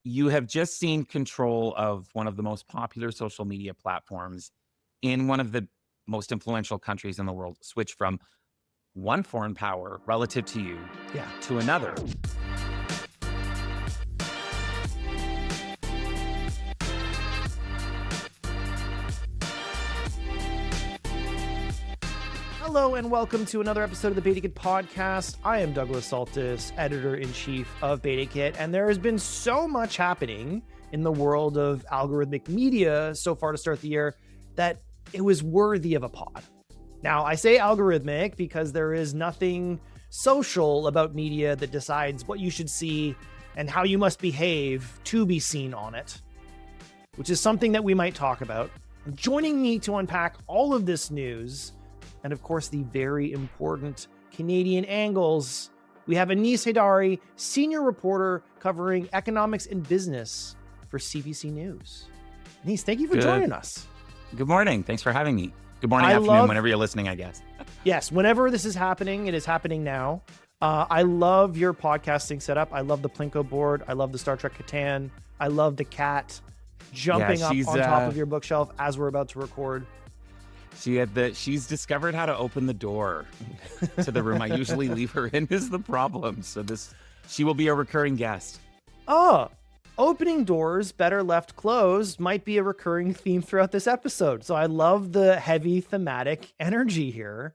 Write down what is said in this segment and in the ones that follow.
You have just seen control of one of the most popular social media platforms in one of the most influential countries in the world switch from one foreign power relative to you to another. Hello and welcome to another episode of the BetaKit podcast. I am Douglas Saltis, editor-in-chief of BetaKit, and there has been so much happening in the world of algorithmic media so far to start the year that it was worthy of a pod. Now, I say algorithmic because there is nothing social about media that decides what you should see and how you must behave to be seen on it, which is something that we might talk about. Joining me to unpack all of this news and of course, the very important Canadian angles, we have Anis Heydari, senior reporter covering economics and business for CBC News. Anis, thank you for joining us. Good morning. Thanks for having me. Good morning, afternoon, whenever you're listening, I guess. Yes, whenever this is happening, it is happening now. I love your podcasting setup. I love the Plinko board. I love the Star Trek Catan. I love the cat jumping up on top of your bookshelf as we're about to record. She's discovered how to open the door to the room I usually leave her in is the problem. So she will be a recurring guest. Oh, opening doors better left closed might be a recurring theme throughout this episode. So I love the heavy thematic energy here.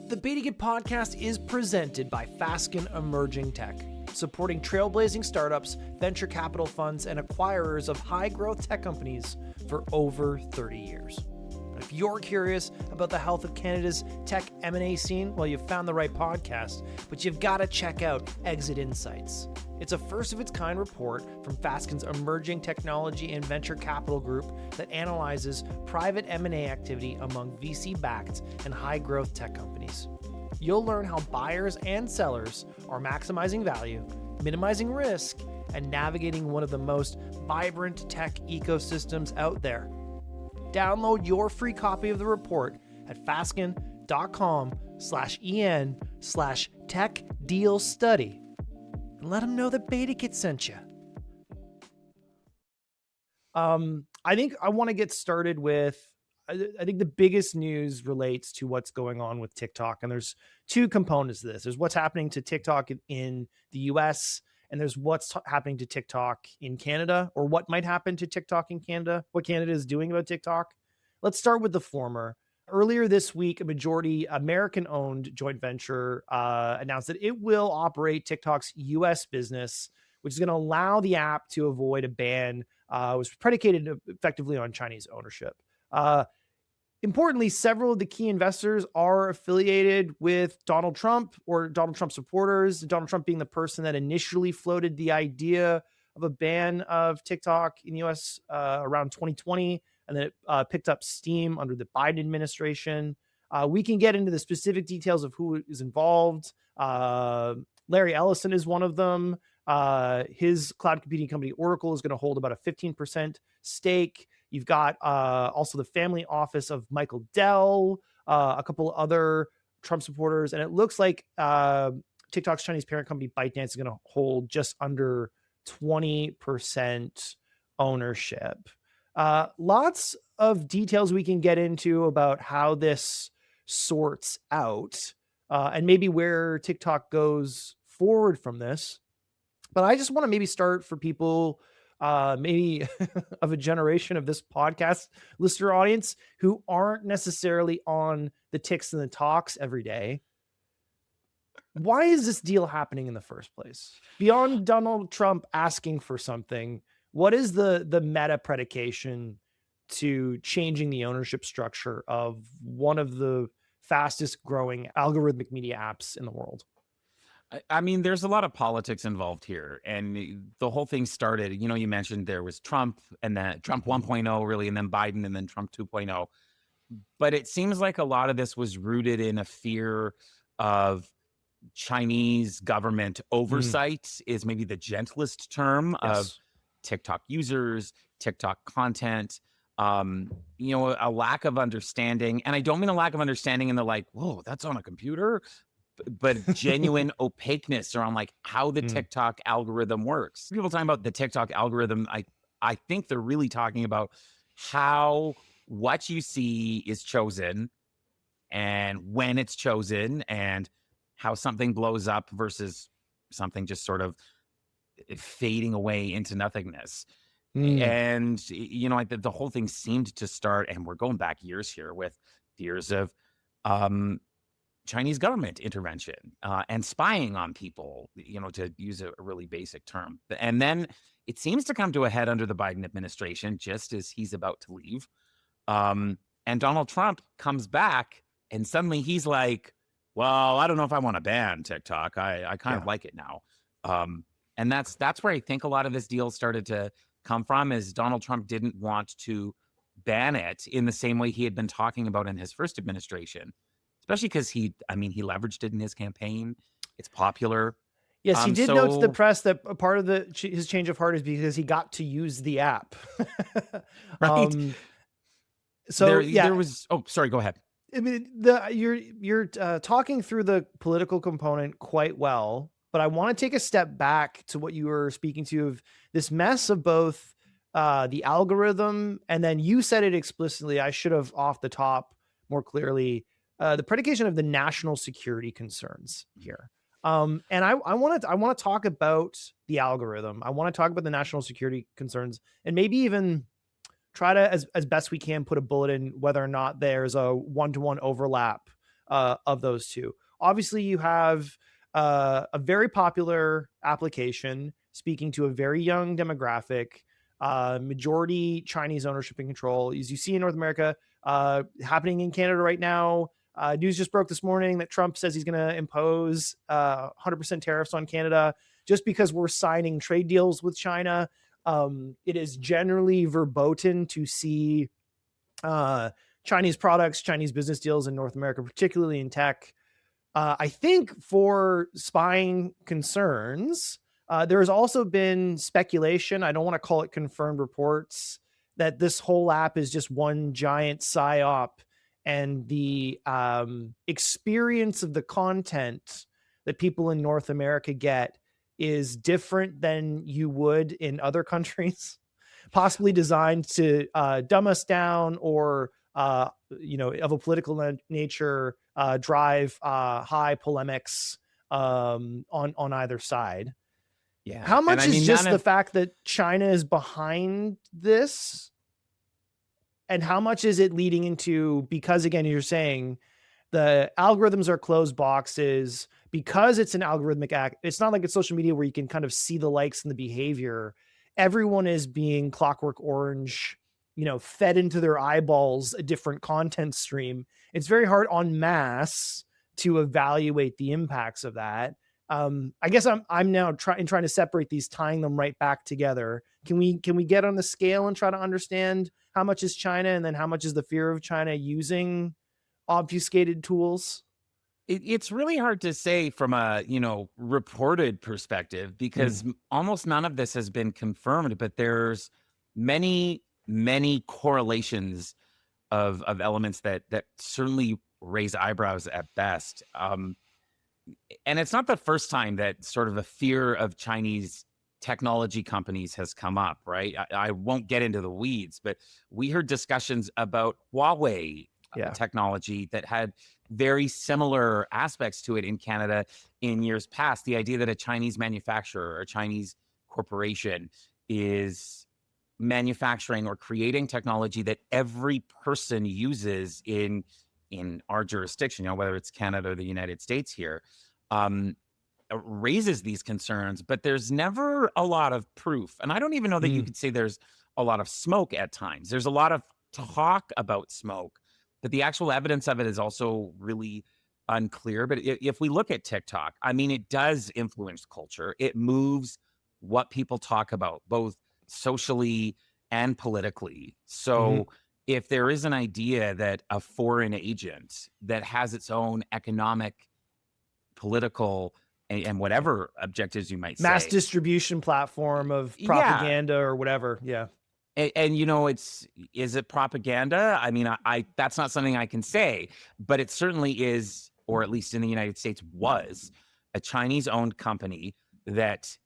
The BetaKit podcast is presented by Fasken Emerging Tech, supporting trailblazing startups, venture capital funds, and acquirers of high-growth tech companies for over 30 years. If you're curious about the health of Canada's tech M&A scene, well, you've found the right podcast, but you've got to check out Exit Insights. It's a first-of-its-kind report from Fasken's Emerging Technology and Venture Capital Group that analyzes private M&A activity among VC-backed and high-growth tech companies. You'll learn how buyers and sellers are maximizing value, minimizing risk, and navigating one of the most vibrant tech ecosystems out there. Download your free copy of the report at fasken.com/en/techdealstudy and let them know that BetaKit sent you. I think I want to get started with, I think the biggest news relates to what's going on with TikTok. And there's two components to this. There's what's happening to TikTok in the US, and there's what's happening to TikTok in Canada, or what might happen to TikTok in Canada, what Canada is doing about TikTok. Let's start with the former. Earlier this week, a majority American-owned joint venture announced that it will operate TikTok's US business, which is going to allow the app to avoid a ban. Was predicated effectively on Chinese ownership. Importantly, several of the key investors are affiliated with Donald Trump or Donald Trump supporters, Donald Trump being the person that initially floated the idea of a ban of TikTok in the US around 2020, and then it picked up steam under the Biden administration. We can get into the specific details of who is involved. Larry Ellison is one of them. His cloud computing company, Oracle, is going to hold about a 15% stake. You've got also the family office of Michael Dell, a couple other Trump supporters. And it looks like TikTok's Chinese parent company, ByteDance, is going to hold just under 20% ownership. Lots of details we can get into about how this sorts out and maybe where TikTok goes forward from this. But I just want to maybe start for people maybe of a generation of this podcast listener audience who aren't necessarily on the ticks and the talks every day. Why is this deal happening in the first place? Beyond Donald Trump asking for something, what is the meta predication to changing the ownership structure of one of the fastest growing algorithmic media apps in the world? I mean, there's a lot of politics involved here. And the whole thing started, you mentioned there was Trump and then Trump 1.0 really, and then Biden and then Trump 2.0. But it seems like a lot of this was rooted in a fear of Chinese government oversight is maybe the gentlest term of TikTok users, TikTok content, a lack of understanding. And I don't mean a lack of understanding in the like, whoa, that's on a computer. but genuine opaqueness around like how the Mm. TikTok algorithm works. People talking about the TikTok algorithm, I think they're really talking about how what you see is chosen and when it's chosen and how something blows up versus something just sort of fading away into nothingness. Mm. And like the whole thing seemed to start, and we're going back years here with fears of um Chinese government intervention and spying on people, to use a really basic term. And then it seems to come to a head under the Biden administration, just as he's about to leave. And Donald Trump comes back, and suddenly he's like, well, I don't know if I want to ban TikTok. I kind Yeah. of like it now. And that's where I think a lot of this deal started to come from, is Donald Trump didn't want to ban it in the same way he had been talking about in his first administration, especially because he leveraged it in his campaign. It's popular. Yes, he did note to the So press that a part of his change of heart is because he got to use the app. right um, so there yeah, was. Oh, sorry. Go ahead. I mean, you're talking through the political component quite well, but I want to take a step back to what you were speaking to, of this mess of both the algorithm, and then you said it explicitly. I should have off the top more clearly, the predication of the national security concerns here. And I want to talk about the algorithm. I want to talk about the national security concerns, and maybe even try to, as best we can, put a bullet in whether or not there's a one-to-one overlap of those two. Obviously, you have a very popular application speaking to a very young demographic, majority Chinese ownership and control, as you see in North America, happening in Canada right now. News just broke this morning that Trump says he's going to impose 100% tariffs on Canada just because we're signing trade deals with China. It is generally verboten to see Chinese products, Chinese business deals in North America, particularly in tech. I think for spying concerns, there has also been speculation. I don't want to call it confirmed reports, that this whole app is just one giant psyop, and the experience of the content that people in North America get is different than you would in other countries, possibly designed to dumb us down, or of a political nature, drive high polemics on either side. Yeah, How and much I is mean none just the of fact that China is behind this, and how much is it leading into, because again, you're saying the algorithms are closed boxes because it's an algorithmic act. It's not like it's social media where you can kind of see the likes and the behavior. Everyone is being Clockwork Orange, fed into their eyeballs a different content stream. It's very hard en masse to evaluate the impacts of that. I guess I'm now trying to separate these, tying them right back together. Can we get on the scale and try to understand how much is China, and then how much is the fear of China using obfuscated tools? it's really hard to say from a reported perspective, Mm. because almost none of this has been confirmed, but there's many correlations of elements that certainly raise eyebrows at best. And it's not the first time that sort of a fear of Chinese technology companies has come up, right? I won't get into the weeds, but we heard discussions about Huawei Yeah. technology that had very similar aspects to it in Canada in years past. The idea that a Chinese manufacturer or a Chinese corporation is manufacturing or creating technology that every person uses in our jurisdiction, whether it's Canada or the United States here, um, raises these concerns, but there's never a lot of proof. And I don't even know that you Mm. could say there's a lot of smoke at times. There's a lot of talk about smoke, but the actual evidence of it is also really unclear. But if we look at TikTok, I mean, it does influence culture. It moves what people talk about, both socially and politically. Mhm. So if there is an idea that a foreign agent that has its own economic, political, and Yeah. whatever objectives you might Mass say, distribution platform of yeah. propaganda or whatever. Yeah. And is it propaganda? I mean, I that's not something I can say, but it certainly is or at least in the United States, was a Chinese-owned company that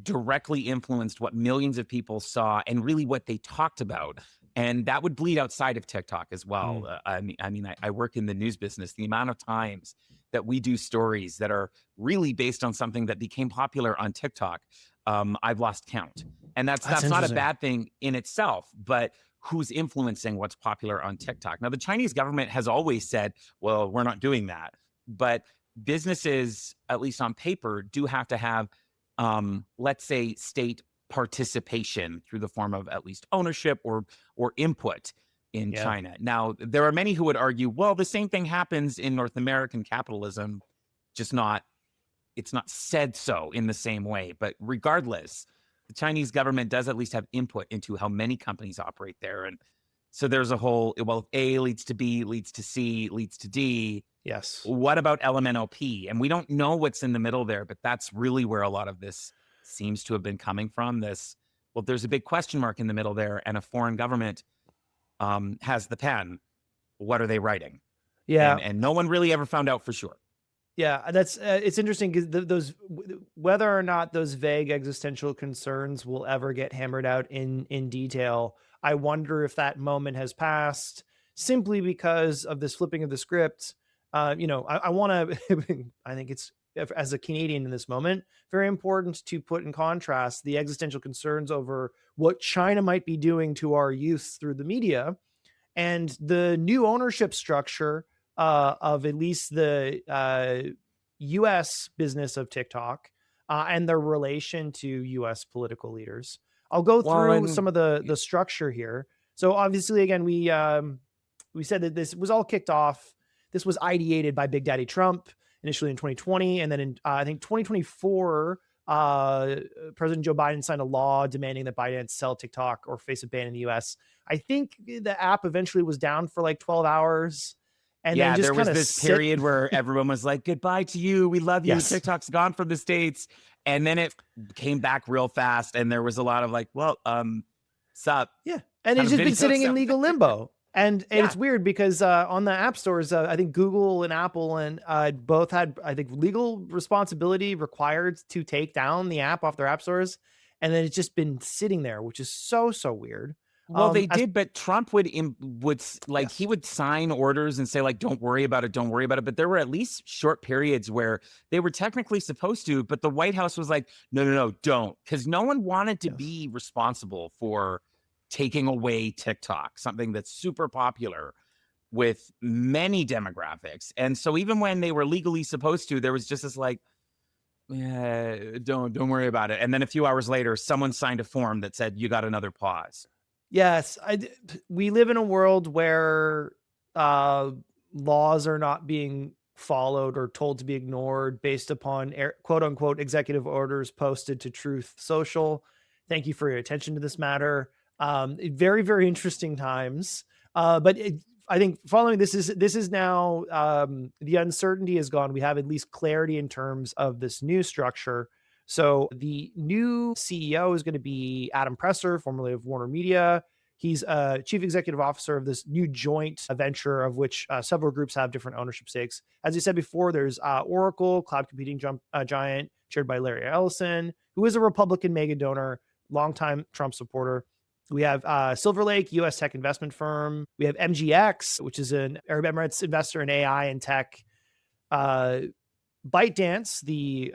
directly influenced what millions of people saw and really what they talked about. And that would bleed outside of TikTok as well. Mm. I work in the news business. The amount of times that we do stories that are really based on something that became popular on TikTok, I've lost count. And That's that's not a interesting. bad thing in itself, but who's influencing what's popular on TikTok? Now, the Chinese government has always said, well, we're not doing that. But businesses, at least on paper, do have to have, let's say, state participation through the form of at least ownership or input in Yeah. China. Now, there are many who would argue, well, the same thing happens in North American capitalism, just not, it's not said so in the same way. But regardless, the Chinese government does at least have input into how many companies operate there. And so there's a whole, well, A leads to B, leads to C, leads to D. Yes. What about LMNOP? And we don't know what's in the middle there, but that's really where a lot of this seems to have been coming from. This, well, there's a big question mark in the middle there, and a foreign government has the pen. What are they writing? Yeah. And no one really ever found out for sure. Yeah, that's it's interesting because whether or not those vague existential concerns will ever get hammered out in detail, I wonder if that moment has passed simply because of this flipping of the script. I want to. I think it's, as a Canadian in this moment, very important to put in contrast the existential concerns over what China might be doing to our youth through the media and the new ownership structure of at least the U.S. business of TikTok and their relation to U.S. political leaders. I'll go Well, through some and of the structure here. So obviously, again, we said that this was all kicked off. This was ideated by Big Daddy Trump initially in 2020, and then in I think 2024. President Joe Biden signed a law demanding that ByteDance sell TikTok or face a ban in the US. I think the app eventually was down for like 12 hours and then yeah, just there kind was of this sit. period where everyone was like, goodbye to you. We love you. Yes. TikTok's gone from the States. And then it came back real fast. And there was a lot of like, well, sup? Yeah. And Kind it's of just been video sitting in stuff. legal limbo. And Yeah. it's weird because on the app stores, I think Google and Apple and both had, I think, legal responsibility required to take down the app off their app stores. And then it's just been sitting there, which is so weird. Well, they As did, but Trump would like, he Yes. would sign orders and say like, don't worry about it, don't worry about it. But there were at least short periods where they were technically supposed to, but the White House was like, no, don't, because no one wanted to Yes. be responsible for taking away TikTok, something that's super popular with many demographics. And so even when they were legally supposed to, there was just this like, yeah, don't worry about it. And then a few hours later, someone signed a form that said you got another pause. Yes, we live in a world where laws are not being followed or told to be ignored based upon quote unquote executive orders posted to Truth Social. Thank you for your attention to this matter. Very interesting times. I think following this is now the uncertainty is gone. We have at least clarity in terms of this new structure. So the new CEO is going to be Adam Presser, formerly of Warner Media. He's chief executive officer of this new joint venture of which several groups have different ownership stakes. As you said before, there's Oracle, cloud computing giant, chaired by Larry Ellison, who is a Republican mega donor, longtime Trump supporter. We have Silver Lake, U.S. tech investment firm. We have MGX, which is an Arab Emirates investor in AI and tech. ByteDance, the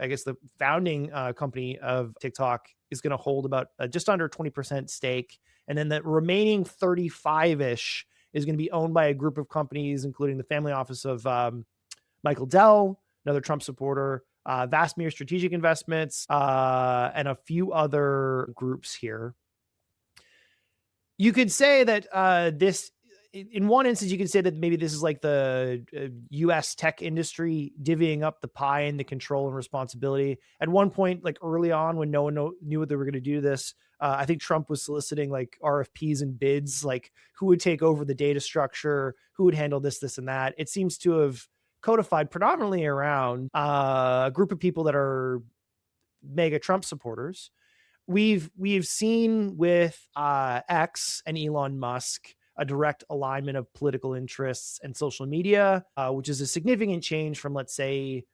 founding company of TikTok, is going to hold about just under 20% stake. And then the remaining 35-ish is going to be owned by a group of companies, including the family office of Michael Dell, another Trump supporter, Vastmere Strategic Investments, and a few other groups here. You could say that this, in one instance, you could say that maybe this is like the U.S. tech industry divvying up the pie and the control and responsibility. At one point, like early on, when no one knew what they were going to do this, I think Trump was soliciting like RFPs and bids, like who would take over the data structure, who would handle this, and that. It seems to have codified predominantly around a group of people that are mega Trump supporters. We've seen with X and Elon Musk a direct alignment of political interests and social media, which is a significant change from, let's say,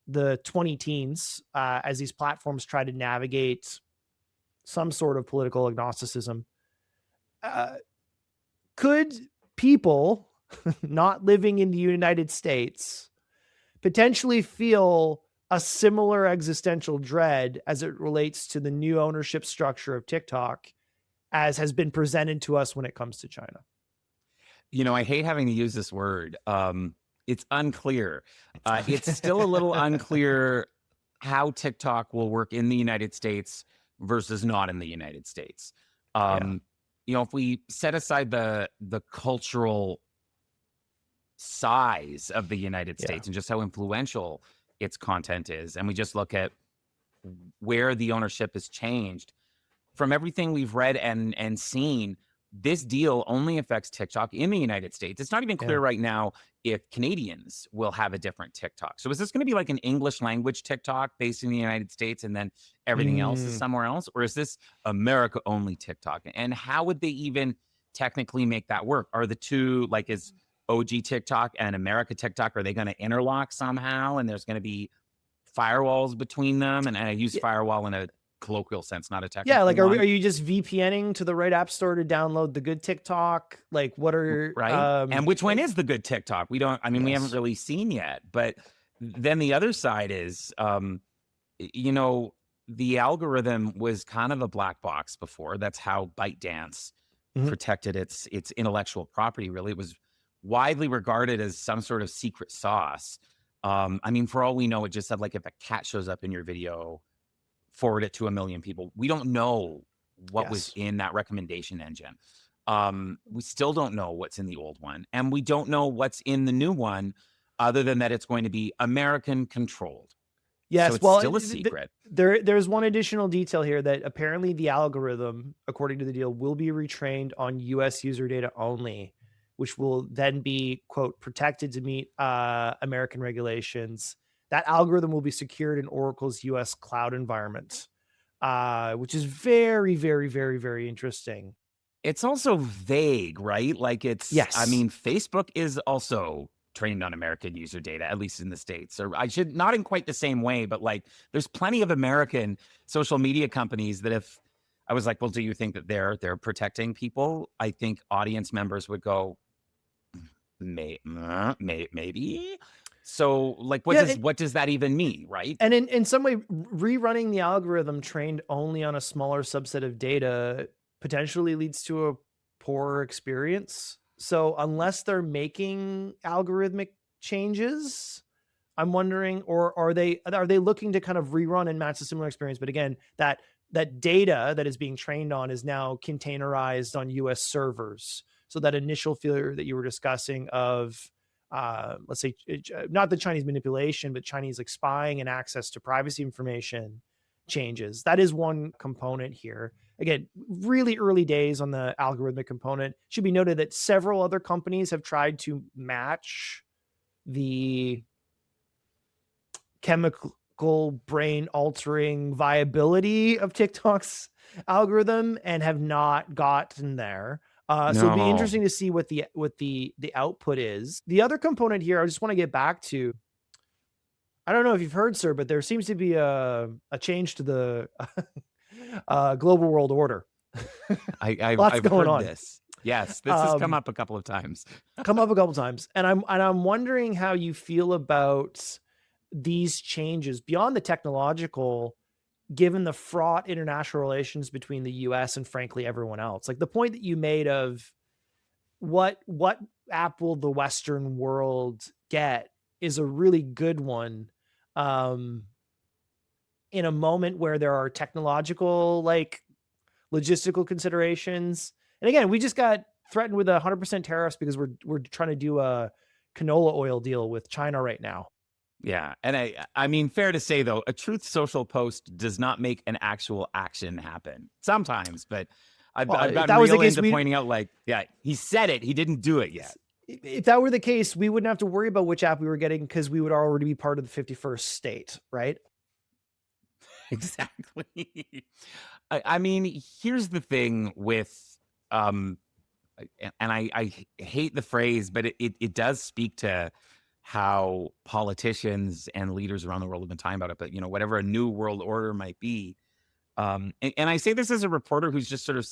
the 20 teens, as these platforms try to navigate some sort of political agnosticism. Uh, could people not living in the United States potentially feel a similar existential dread as it relates to the new ownership structure of TikTok as has been presented to us when it comes to China? I hate having to use this word. It's unclear. It's still a little unclear how TikTok will work in the United States versus not in the United States. Yeah. If we set aside the cultural size of the United Yeah. States and just how influential its content is, and we just look at where the ownership has changed, from everything we've read and seen, this deal only affects TikTok in the United States. It's not even clear Yeah. right now if Canadians will have a different TikTok. So is this going to be like an English language TikTok based in the United States and then everything else is Mm. somewhere else? Or is this America only TikTok? And how would they even technically make that work? Are the two, like, is OG TikTok and America TikTok, are they going to interlock somehow? And there's going to be firewalls between them? And I use Yeah. firewall in a colloquial sense, not a Yeah, technical like, are one, you just VPNing to the right app store to download the good TikTok? Like, what are, right? And which one like, is the good TikTok? We haven't yes. really seen yet. But then the other side is, you know, the algorithm was kind of a black box before. That's how ByteDance Mhm. protected its intellectual property. Really, it was widely regarded as some sort of secret sauce. For all we know, it just said, like, if a cat shows up in your video, forward it to 1 million people. We don't know what was Yes. in that recommendation engine. We still don't know what's in the old one, and we don't know what's in the new one, other than that it's going to be American controlled. So Yes, it's well, still a secret. there's one additional detail here that apparently the algorithm, according to the deal, will be retrained on US user data only, which will then be, quote, "protected to meet, American regulations." That algorithm will be secured in Oracle's US cloud environment, which is very, very, very, very interesting. It's also vague, right? Like, Yes. Facebook is also trained on American user data, at least in the States. Or I should not in quite the same way, but like, there's plenty of American social media companies that if I was like, well, do you think that they're protecting people? I think audience members would go, maybe. So, like, Yeah, what does that even mean, right? and in some way, rerunning the algorithm trained only on a smaller subset of data potentially leads to a poorer experience. So unless they're making algorithmic changes, I'm wondering, or are they looking to kind of rerun and match a similar experience? But again, that data that is being trained on is now containerized on US servers. So that initial fear that you were discussing of, let's say, not the Chinese manipulation, but Chinese like spying and access to privacy information changes. That is one component here. Again, really early days on the algorithmic component. Should be noted that several other companies have tried to match the chemical brain altering viability of TikTok's algorithm and have not gotten there. So it'd be No. interesting to see what the output is. The other component here, I just want to get back to. I don't know if you've heard, sir, but there seems to be a change to the global world order. Lots I've going heard on. this. Yes, this has come Um, up a couple of times. come up a couple times, and I'm wondering how you feel about these changes beyond the technological, given the fraught international relations between the US and frankly everyone else. Like the point that you made of what app will the Western world get is a really good one. Um, in a moment where there are technological, like logistical considerations. And again, we just got threatened with 100% tariffs because we're trying to do a canola oil deal with China right now. Yeah, and fair to say though, a Truth Social post does not make an actual action happen. Sometimes, but Well, I've if gotten that was the real case, into pointing out, like, yeah, he said it, he didn't do it yet. if that were the case, we wouldn't have to worry about which app we were getting because we would already be part of the 51st state, right? Exactly. Here's the thing with and I hate the phrase, but it does speak to how politicians and leaders around the world have been talking about it. But, whatever a new world order might be. And I say this as a reporter who's just sort of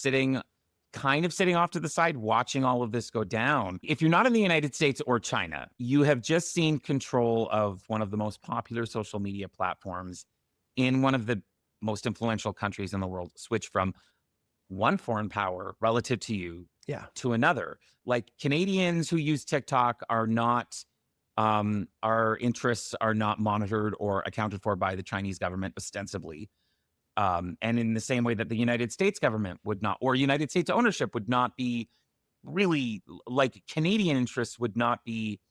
kind of sitting off to the side, watching all of this go down. If you're not in the United States or China, you have just seen control of one of the most popular social media platforms in one of the most influential countries in the world switch from one foreign power relative to you Yeah. to another. Like, Canadians who use TikTok are not, our interests are not monitored or accounted for by the Chinese government ostensibly. And in the same way that the United States government would not, or United States ownership would not be really, like, Canadian interests would not be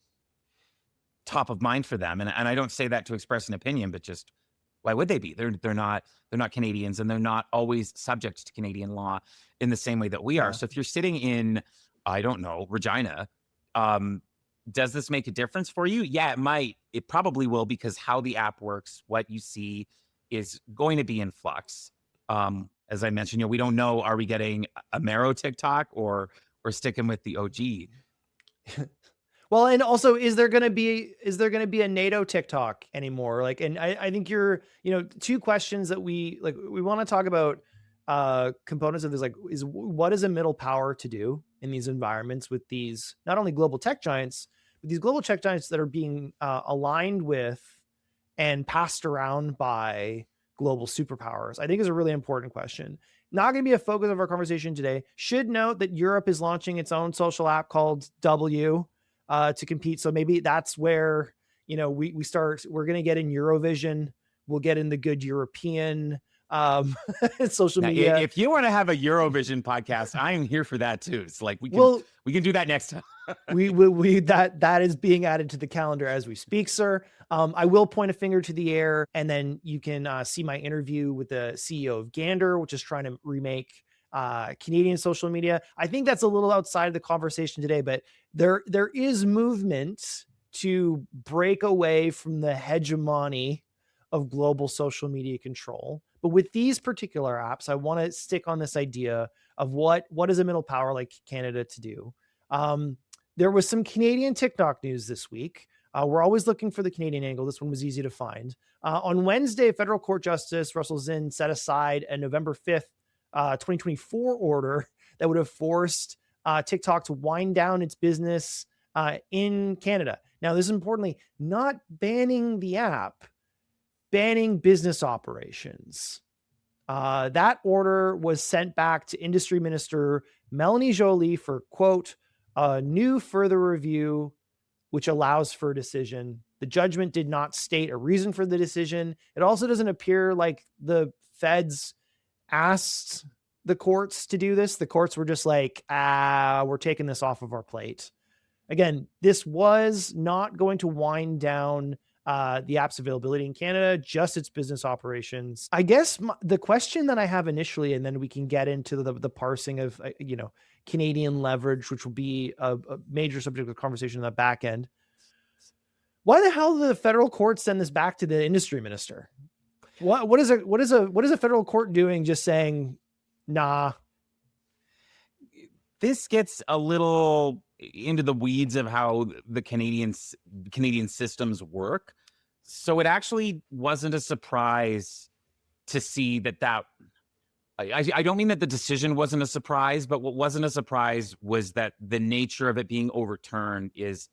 top of mind for them. And I don't say that to express an opinion, but just why would they be? They're not Canadians, and they're not always subject to Canadian law in the same way that we are. Yeah. So if you're sitting in, I don't know, Regina, does this make a difference for you? Yeah, it might. It probably will, because how the app works, what you see is going to be in flux. As I mentioned, we don't know, are we getting a Marrow TikTok or sticking with the OG? Well, and also, is there going to be a NATO TikTok anymore? Like, and I think two questions that we want to talk about components of this, like, is what is a middle power to do in these environments with these, not only global tech giants, but these global tech giants that are being aligned with and passed around by global superpowers, I think is a really important question. Not going to be a focus of our conversation today. Should note that Europe is launching its own social app called W to compete. So maybe that's where, we start, we're going to get in Eurovision. We'll get in the good European social Now, media. if you want to have a Eurovision podcast, I am here for that too. It's like, we can do that next time. that is being added to the calendar as we speak, sir. I will point a finger to the air, and then you can see my interview with the CEO of Gander, which is trying to remake Canadian social media. I think that's a little outside of the conversation today, but there is movement to break away from the hegemony of global social media control. But with these particular apps, I want to stick on this idea of what is a middle power like Canada to do. There was some Canadian TikTok news this week. We're always looking for the Canadian angle. This one was easy to find. On Wednesday, federal court justice Russell Zinn set aside a November 5th, 2024 order that would have forced TikTok to wind down its business in Canada. Now, this is importantly not banning the app, banning business operations. That order was sent back to Industry Minister Melanie Joly for, quote, a new further review, which allows for a decision. The judgment did not state a reason for the decision. It also doesn't appear like the feds asked the courts to do this. The courts were just like, we're taking this off of our plate. Again, this was not going to wind down the app's availability in Canada, just its business operations. I guess the question that I have initially, and then we can get into the parsing of, Canadian leverage, which will be a major subject of conversation on the back end. Why the hell did the federal court send this back to the industry minister? What is a federal court doing just saying, nah? This gets a little into the weeds of how the Canadian systems work. So it actually wasn't a surprise to see that I don't mean that the decision wasn't a surprise, but what wasn't a surprise was that the nature of it being overturned is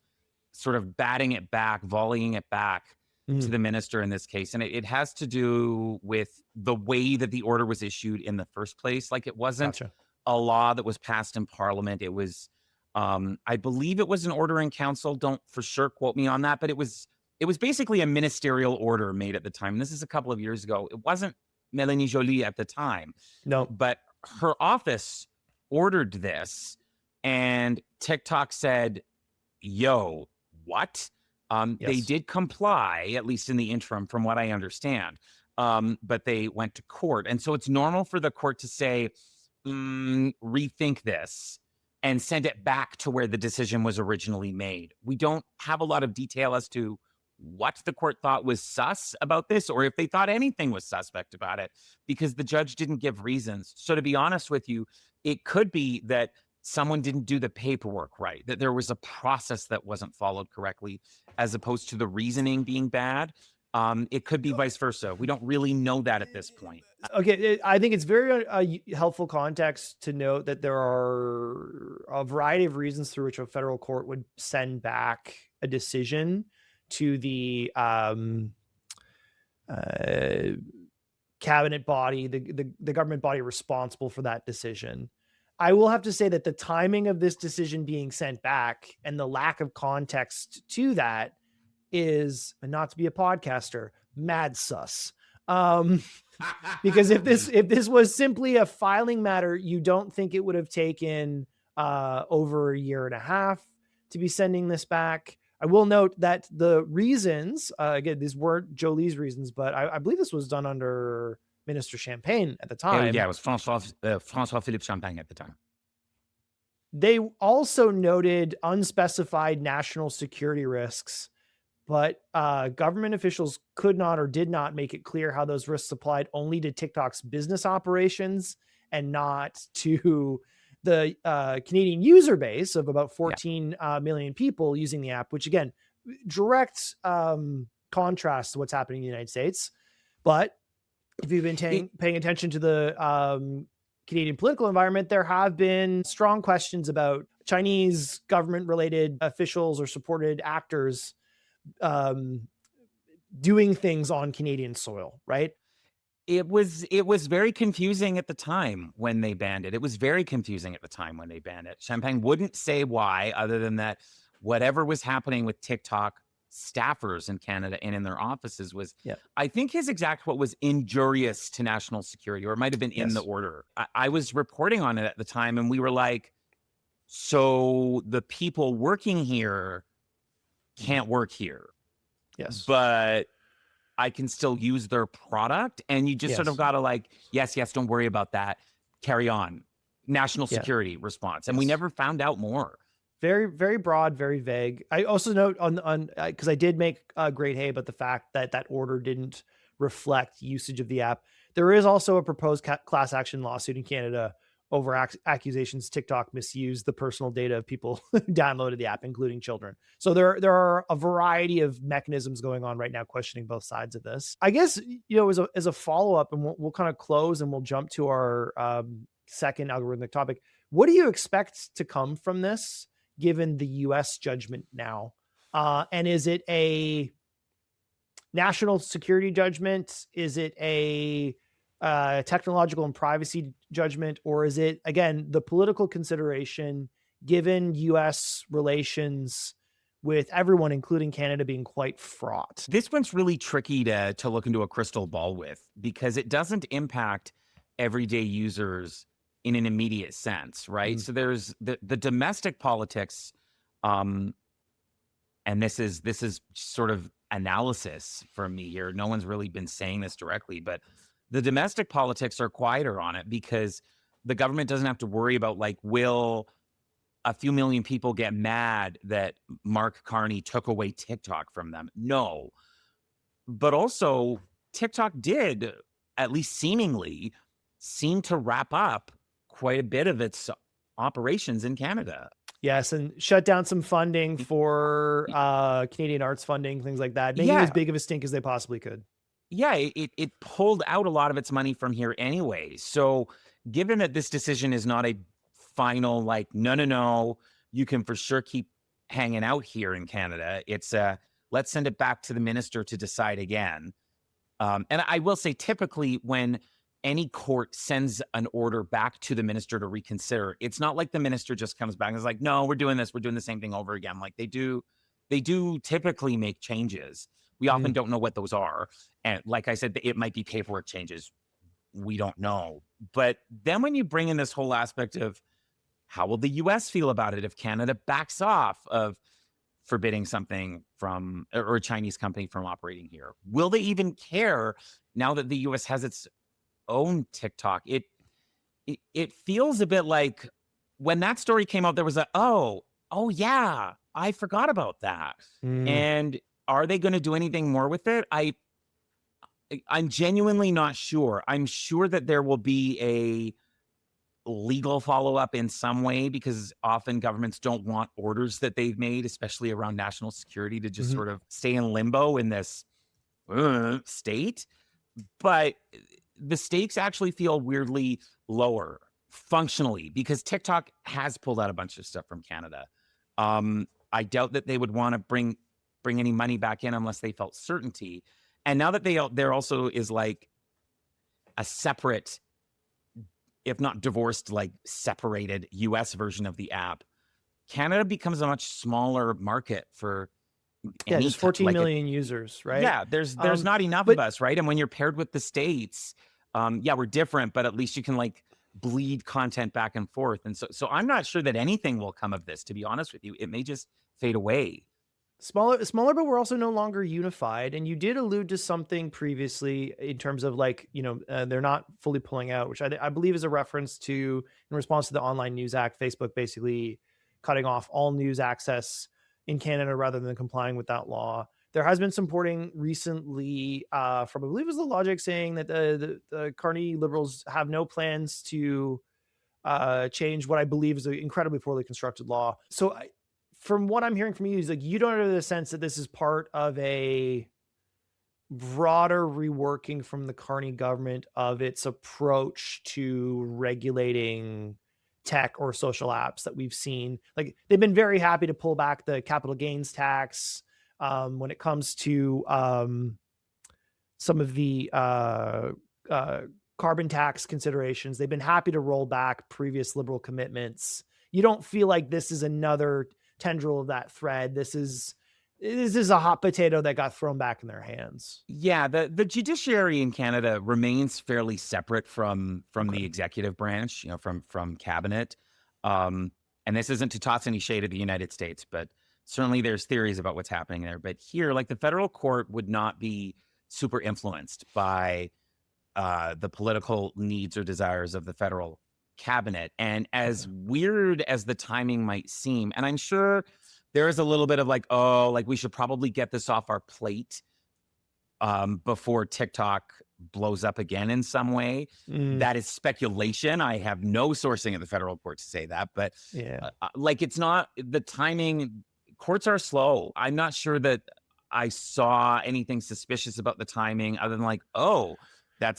sort of batting it back, volleying it back to the minister in this case. And it has to do with the way that the order was issued in the first place. Like, it wasn't a law that was passed in Parliament. It was, I believe it was an order in council. Don't for sure quote me on that, but it was basically a ministerial order made at the time. And this is a couple of years ago. It wasn't Melanie Joly at the time. No, but her office ordered this, and TikTok said, yo, what? Yes. They did comply, at least in the interim, from what I understand. But they went to court. And so it's normal for the court to say, rethink this and send it back to where the decision was originally made. We don't have a lot of detail as to what the court thought was sus about this, or if they thought anything was suspect about it, because the judge didn't give reasons. So to be honest with you, it could be that someone didn't do the paperwork right, that there was a process that wasn't followed correctly, as opposed to the reasoning being bad. It could be vice versa. We don't really know that at this point. Okay, I think it's very helpful context to note that there are a variety of reasons through which a federal court would send back a decision to the cabinet body, the government body responsible for that decision. I will have to say that the timing of this decision being sent back and the lack of context to that is, and not to be a podcaster, mad sus. Because if this was simply a filing matter, you don't think it would have taken over a year and a half to be sending this back. I will note that the reasons, again, these weren't Jolie's reasons, but I believe this was done under Minister Champagne at the time. Yeah, it was François Philippe Champagne at the time. They also noted unspecified national security risks, but government officials could not or did not make it clear how those risks applied only to TikTok's business operations and not to the Canadian user base of about 14 million people using the app, which again, direct contrast to what's happening in the United States. But if you've been paying attention to the Canadian political environment, there have been strong questions about Chinese government related officials or supported actors doing things on Canadian soil, right? It was very confusing at the time when they banned it. It was very confusing at the time when they banned it. Champagne wouldn't say why, other than that whatever was happening with TikTok staffers in Canada and in their offices was, I think his exact quote was injurious to national security, or it might have been in the order. I was reporting on it at the time, and we were like, so the people working here can't work here. Yes. But I can still use their product. And you just sort of got to like, yes, don't worry about that. Carry on. National security response. And we never found out more. Very, very broad, very vague. I also note on because I did make great hay about the fact that that order didn't reflect usage of the app. There is also a proposed class action lawsuit in Canada over accusations TikTok misused the personal data of people who downloaded the app, including children. So there are a variety of mechanisms going on right now, questioning both sides of this. I guess, as a follow-up, and we'll kind of close and we'll jump to our second algorithmic topic. What do you expect to come from this, given the US judgment now? And is it a national security judgment? Is it a technological and privacy judgment, or is it, again, the political consideration given US relations with everyone, including Canada, being quite fraught? This one's really tricky to look into a crystal ball with, because it doesn't impact everyday users in an immediate sense, right? So there's the domestic politics, and this is sort of analysis from me here. No one's really been saying this directly, but the domestic politics are quieter on it, because the government doesn't have to worry about, like, will a few million people get mad that Mark Carney took away TikTok from them? No. But also, TikTok did, at least seemingly, seem to wrap up quite a bit of its operations in Canada. Yes, and shut down some funding for Canadian arts funding, things like that, making as big of a stink as they possibly could. Yeah, it pulled out a lot of its money from here anyway. So given that this decision is not a final, like, no, you can for sure keep hanging out here in Canada, it's let's send it back to the minister to decide again. And I will say, typically when any court sends an order back to the minister to reconsider, it's not like the minister just comes back and is like, no, we're doing the same thing over again. Like, they do typically make changes. We often don't know what those are. And like I said, it might be paperwork changes. We don't know. But then when you bring in this whole aspect of how will the US feel about it if Canada backs off of forbidding something from, or a Chinese company from operating here? Will they even care now that the US has its own TikTok? It feels a bit like when that story came out, there was oh yeah, I forgot about that. And are they going to do anything more with it? I'm genuinely not sure. I'm sure that there will be legal follow-up in some way, because often governments don't want orders that they've made, especially around national security, to just Mhm. sort of stay in limbo in this state. But the stakes actually feel weirdly lower functionally, because TikTok has pulled out a bunch of stuff from Canada. I doubt that they would want to bring any money back in unless they felt certainty. And now that there also is like a separate, if not divorced, like separated US version of the app, Canada becomes a much smaller market for Yeah, any just 14 like it. million users, right? Yeah, there's not enough of But us, right? And when you're paired with the states, yeah, we're different, but at least you can like bleed content back and forth. And so I'm not sure that anything will come of this, to be honest with you. It may just fade away. smaller, but we're also no longer unified. And you did allude to something previously in terms of like, they're not fully pulling out, which I believe is a reference to, in response to the Online News Act, Facebook basically cutting off all news access in Canada rather than complying with that law. There has been some reporting recently from, I believe it was the Logic, saying that the Carney Liberals have no plans to change what I believe is an incredibly poorly constructed law. So from what I'm hearing from you is like, you don't have the sense that this is part of a broader reworking from the Carney government of its approach to regulating tech or social apps that we've seen. Like, they've been very happy to pull back the capital gains tax when it comes to some of the carbon tax considerations. They've been happy to roll back previous liberal commitments. You don't feel like this is another tendril of that thread. This is a hot potato that got thrown back in their hands. Yeah, the judiciary in Canada remains fairly separate from Okay. the executive branch, from cabinet. And this isn't to toss any shade at the United States, but certainly there's theories about what's happening there. But here, like, the federal court would not be super influenced by the political needs or desires of the federal cabinet. And as weird as the timing might seem, and I'm sure there is a little bit of like, oh, like we should probably get this off our plate before TikTok blows up again in some way. That is speculation. I have no sourcing at the federal court to say that, but Yeah. like, it's not the timing. Courts are slow. I'm not sure that I saw anything suspicious about the timing other than like, oh, that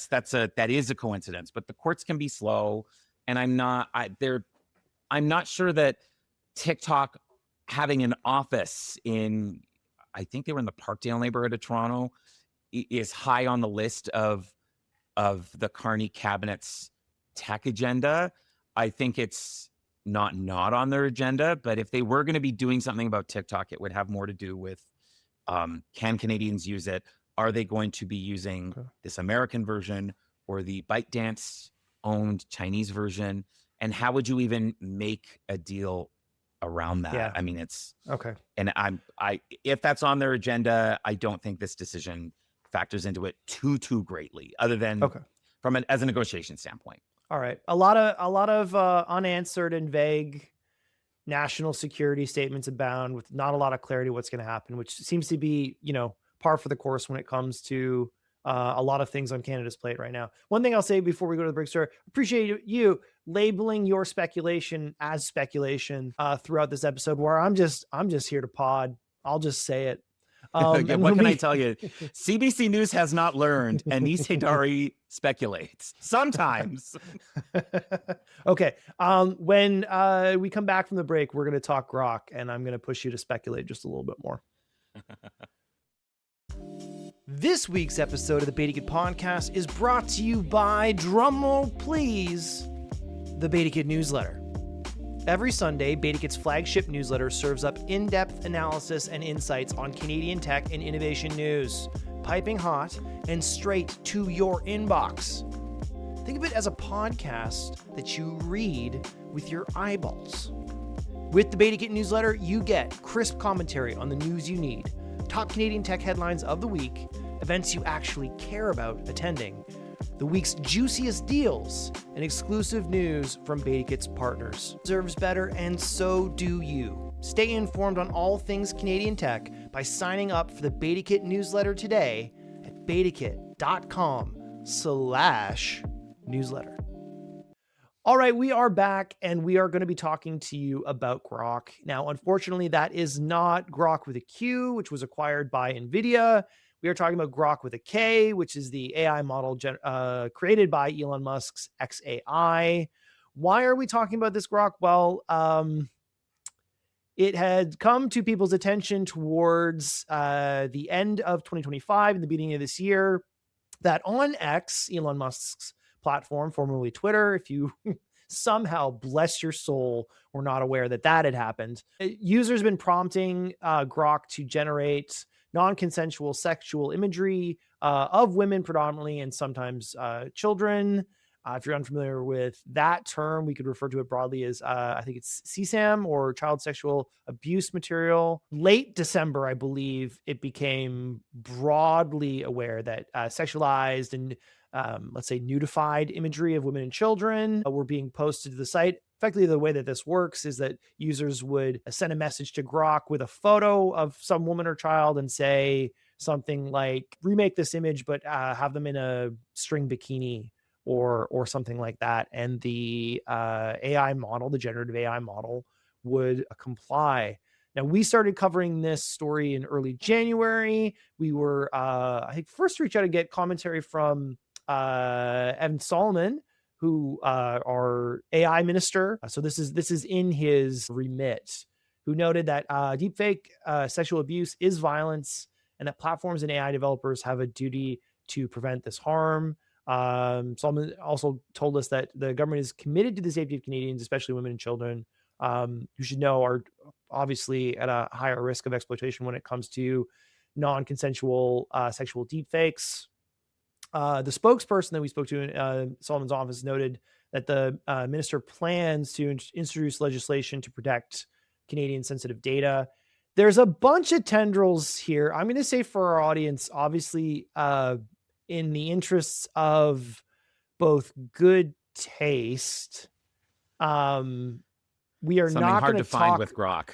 is a coincidence. But the courts can be slow, and I'm not sure that TikTok having an office in, I think they were in the Parkdale neighborhood of Toronto, is high on the list of the Carney cabinet's tech agenda. I think it's not on their agenda, but if they were going to be doing something about TikTok, it would have more to do with, can Canadians use it? Are they going to be using this American version or the ByteDance owned Chinese version? And how would you even make a deal around that? Yeah. I mean, it's Okay. and if that's on their agenda, I don't think this decision factors into it too greatly, other than as a negotiation standpoint. All right. A lot of unanswered and vague national security statements abound, with not a lot of clarity what's going to happen, which seems to be, par for the course when it comes to a lot of things on Canada's plate right now. One thing I'll say before we go to the break, sir, appreciate you labeling your speculation as speculation throughout this episode, where I'm just here to pod. I'll just say it. Yeah, what can I tell you? CBC News has not learned. Anis Heydari speculates sometimes. Okay. When we come back from the break, we're going to talk Grok, and I'm going to push you to speculate just a little bit more. This week's episode of the BetaKit podcast is brought to you by, drumroll please, the BetaKit newsletter. Every Sunday, BetaKit's flagship newsletter serves up in-depth analysis and insights on Canadian tech and innovation news, piping hot and straight to your inbox. Think of it as a podcast that you read with your eyeballs. With the BetaKit newsletter, you get crisp commentary on the news you need, top Canadian tech headlines of the week, events you actually care about attending, the week's juiciest deals, and exclusive news from BetaKit's partners. Deserves better, and so do you. Stay informed on all things Canadian tech by signing up for the BetaKit newsletter today at betakit.com/newsletter. All right, we are back and we are going to be talking to you about Grok. Now, unfortunately, that is not Grok with a Q, which was acquired by NVIDIA. We are talking about Grok with a K, which is the AI model created by Elon Musk's XAI. Why are we talking about this Grok? Well, it had come to people's attention towards the end of 2025 and the beginning of this year that on X, Elon Musk's platform, formerly Twitter, if you somehow, bless your soul, were not aware that that had happened, users have been prompting Grok to generate non-consensual sexual imagery of women predominantly and sometimes children. If you're unfamiliar with that term, we could refer to it broadly as, I think it's CSAM, or child sexual abuse material. Late December, I believe, it became broadly aware that sexualized and, let's say, nudified imagery of women and children were being posted to the site. Effectively, the way that this works is that users would send a message to Grok with a photo of some woman or child and say something like, remake this image, but have them in a string bikini or something like that. And the AI model, the generative AI model, would comply. Now, we started covering this story in early January. We were, I think, first to reach out and get commentary from Evan Solomon, who our AI minister. So this is in his remit, who noted that deepfake sexual abuse is violence, and that platforms and AI developers have a duty to prevent this harm. Solomon also told us that the government is committed to the safety of Canadians, especially women and children, who should know are obviously at a higher risk of exploitation when it comes to non-consensual sexual deepfakes. The spokesperson that we spoke to in Solomon's office noted that the minister plans to introduce legislation to protect Canadian sensitive data. There's a bunch of tendrils here. I'm going to say for our audience, obviously, in the interests of both good taste, we are Something not hard going to to find talk. with Grok.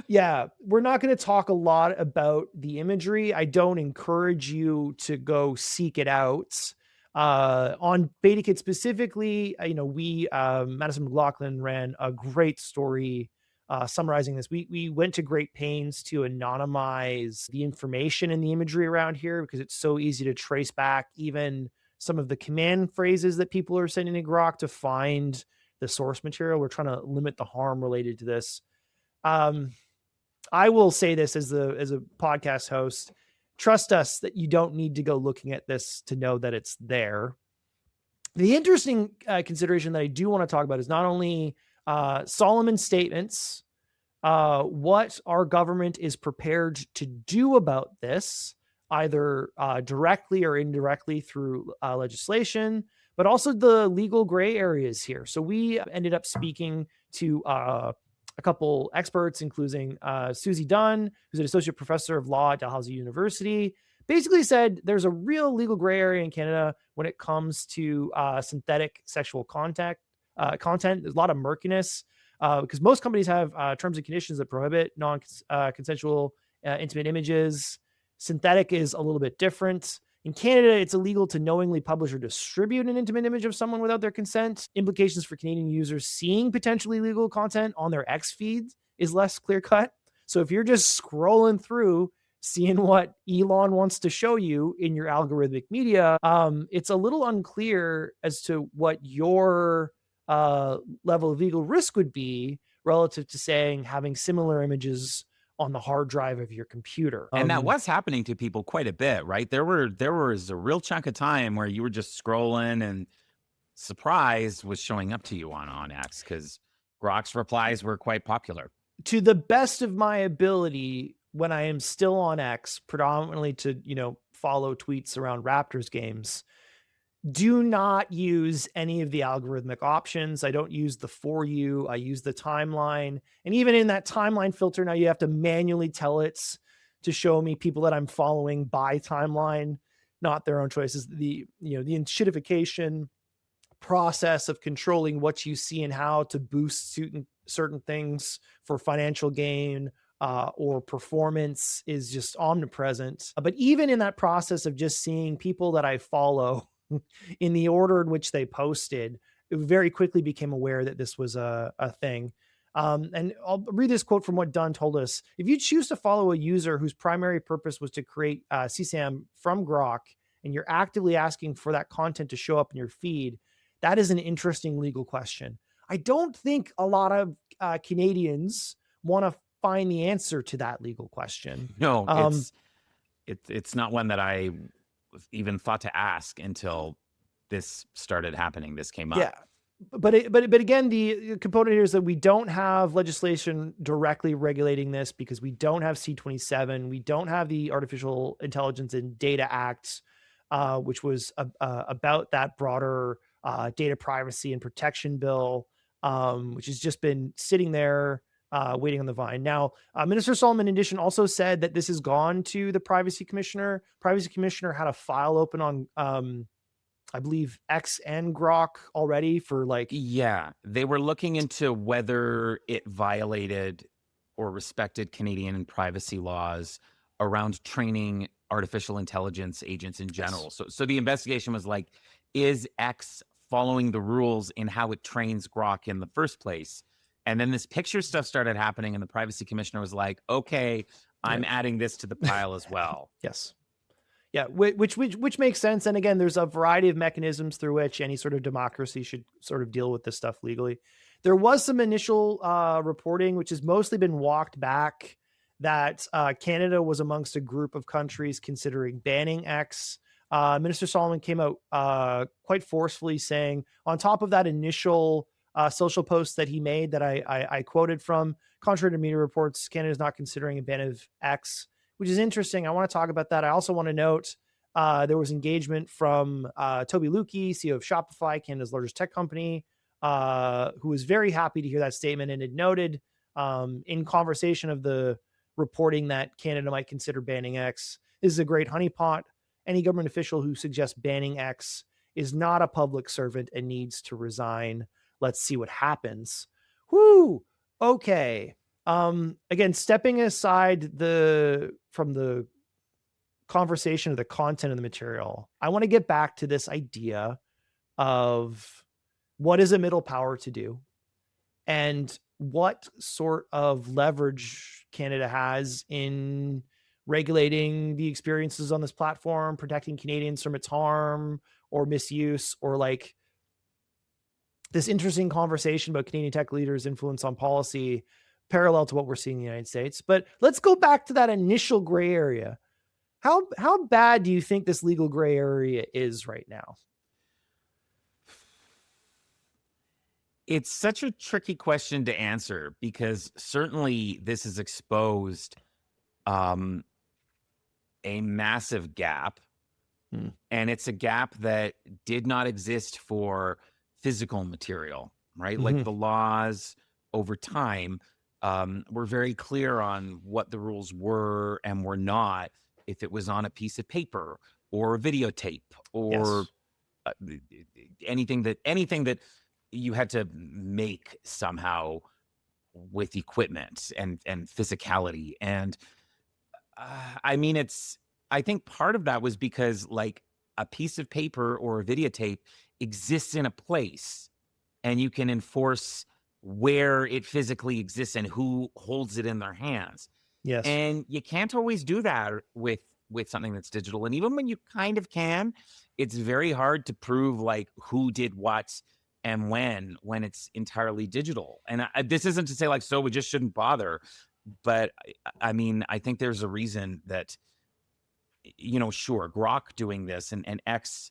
Yeah, we're not going to talk a lot about the imagery. I don't encourage you to go seek it out. On BetaKit specifically, we, Madison McLaughlin, ran a great story summarizing this. We went to great pains to anonymize the information and the imagery around here because it's so easy to trace back even some of the command phrases that people are sending to Grok to find the source material. We're trying to limit the harm related to this. I will say this as a podcast host: trust us that you don't need to go looking at this to know that it's there. The interesting consideration that I do want to talk about is not only Solomon's statements, what our government is prepared to do about this, either directly or indirectly through legislation, but also the legal gray areas here. So we ended up speaking to a couple experts, including Susie Dunn, who's an associate professor of law at Dalhousie University. Basically said there's a real legal gray area in Canada when it comes to synthetic sexual content. There's a lot of murkiness because most companies have terms and conditions that prohibit non-consensual intimate images. Synthetic is a little bit different. In Canada, it's illegal to knowingly publish or distribute an intimate image of someone without their consent. Implications for Canadian users seeing potentially illegal content on their X feeds is less clear-cut. So if you're just scrolling through, seeing what Elon wants to show you in your algorithmic media, it's a little unclear as to what your level of legal risk would be relative to saying having similar images on the hard drive of your computer. And that was happening to people quite a bit, right? There was a real chunk of time where you were just scrolling and surprise was showing up to you on X because Grok's replies were quite popular. To the best of my ability, when I am still on X, predominantly to, follow tweets around Raptors games, do not use any of the algorithmic options. I don't use the for you. I use the timeline. And even in that timeline filter, now you have to manually tell it to show me people that I'm following by timeline, not their own choices. The enshittification process of controlling what you see and how to boost certain things for financial gain or performance is just omnipresent. But even in that process of just seeing people that I follow in the order in which they posted, it very quickly became aware that this was a thing. And I'll read this quote from what Dunn told us. If you choose to follow a user whose primary purpose was to create CSAM from Grok, and you're actively asking for that content to show up in your feed, that is an interesting legal question. I don't think a lot of Canadians want to find the answer to that legal question. No, Um, it's not one that I even thought to ask until this started happening. This came yeah, up. but again, the component here is that we don't have legislation directly regulating this because we don't have C-27, we don't have the Artificial Intelligence and Data Act, which was about that broader data privacy and protection bill, which has just been sitting there waiting on the vine. Now, Minister Solomon, in addition, also said that this has gone to the Privacy Commissioner. Privacy Commissioner had a file open on I believe X and Grok already for like, Yeah, they were looking into whether it violated or respected Canadian privacy laws around training artificial intelligence agents in yes, general. So the investigation was like, is X following the rules in how it trains Grok in the first place? And then this picture stuff started happening, and the privacy commissioner was like, okay, I'm right, adding this to the pile as well. yes. Yeah, which makes sense. And again, there's a variety of mechanisms through which any sort of democracy should sort of deal with this stuff legally. There was some initial reporting, which has mostly been walked back, that Canada was amongst a group of countries considering banning X. Minister Solomon came out quite forcefully saying, on top of that initial social post that he made that I quoted from, contrary to media reports, Canada is not considering a ban of X, which is interesting. I want to talk about that. I also want to note there was engagement from Toby Lukey, CEO of Shopify, Canada's largest tech company, who was very happy to hear that statement and had noted in conversation of the reporting that Canada might consider banning X. This is a great honeypot. Any government official who suggests banning X is not a public servant and needs to resign. Let's see what happens. Whoo! Okay. Again, stepping aside from the conversation of the content of the material, I want to get back to this idea of what is a middle power to do and what sort of leverage Canada has in regulating the experiences on this platform, protecting Canadians from its harm or misuse, or like this interesting conversation about Canadian tech leaders' influence on policy parallel to what we're seeing in the United States. But let's go back to that initial gray area. How bad do you think this legal gray area is right now? It's such a tricky question to answer because certainly this has exposed um, a massive gap. Hmm. And it's a gap that did not exist for physical material, right? Like Mhm. the laws over time were very clear on what the rules were and were not if it was on a piece of paper or a videotape or Yes. anything that you had to make somehow with equipment and physicality. And I mean, I think part of that was because like a piece of paper or a videotape exists in a place and you can enforce where it physically exists and who holds it in their hands. Yes. And you can't always do that with something that's digital. And even when you kind of can, it's very hard to prove like who did what and when it's entirely digital. And this isn't to say like, so we just shouldn't bother. But I mean, I think there's a reason that, sure, Grok doing this and X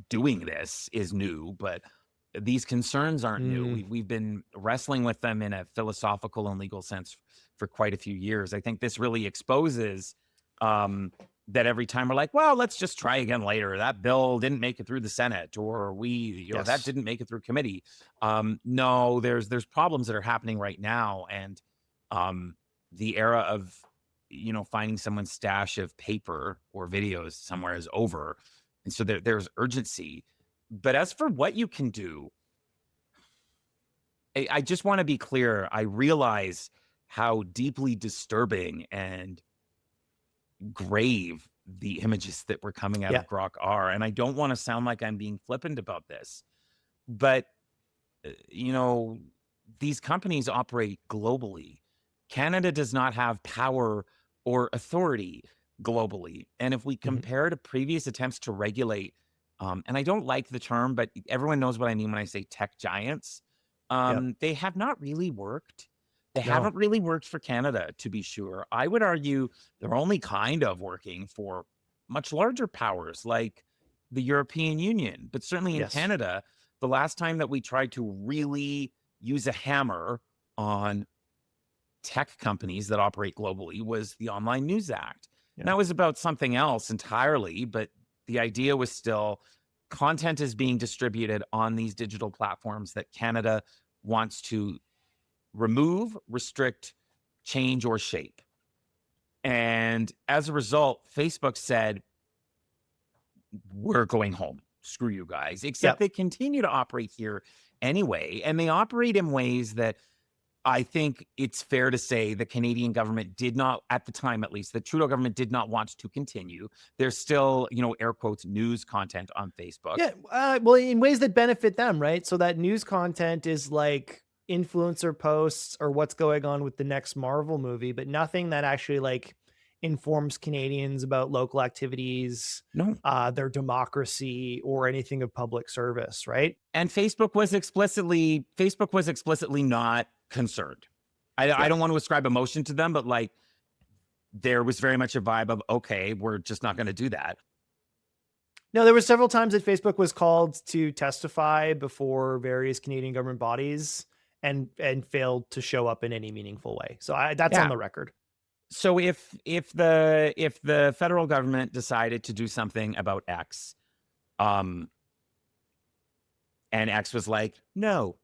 doing this is new, but these concerns aren't new. Mm, We've been wrestling with them in a philosophical and legal sense for quite a few years. I think this really exposes that every time we're like, well, let's just try again later. That bill didn't make it through the Senate, or that yes. didn't make it through committee. No, there's problems that are happening right now, and the era of finding someone's stash of paper or videos somewhere is over, and so there's urgency. But as for what you can do, I just want to be clear. I realize how deeply disturbing and grave the images that were coming out Yeah. of Grok are, and I don't want to sound like I'm being flippant about this, But, you know, these companies operate globally. Canada does not have power or authority globally. And if we Mhm. compare to previous attempts to regulate, and I don't like the term, but everyone knows what I mean when I say tech giants, Yep. they have not really worked. They No. haven't really worked for Canada, to be sure. I would argue they're only kind of working for much larger powers like the European Union. But certainly in Yes. Canada, the last time that we tried to really use a hammer on tech companies that operate globally was the Online News Act. And Yeah. that was about something else entirely, but the idea was still content is being distributed on these digital platforms that Canada wants to remove, restrict, change, or shape. And as a result, Facebook said, we're going home. Screw you guys. Except Yep. they continue to operate here anyway. And they operate in ways that I think it's fair to say the Canadian government did not, at the time at least, the Trudeau government did not want to continue. There's still, air quotes, news content on Facebook. Yeah. Well, in ways that benefit them, right? So that news content is like influencer posts or what's going on with the next Marvel movie, but nothing that actually like informs Canadians about local activities, No. their democracy, or anything of public service, right? And Facebook was explicitly not concerned. I Yeah. don't want to ascribe emotion to them, but like there was very much a vibe of, okay, we're just not going to do that. No, there were several times that Facebook was called to testify before various Canadian government bodies and failed to show up in any meaningful way. So that's on Yeah. the record. So if the federal government decided to do something about X, um, and X was like, no,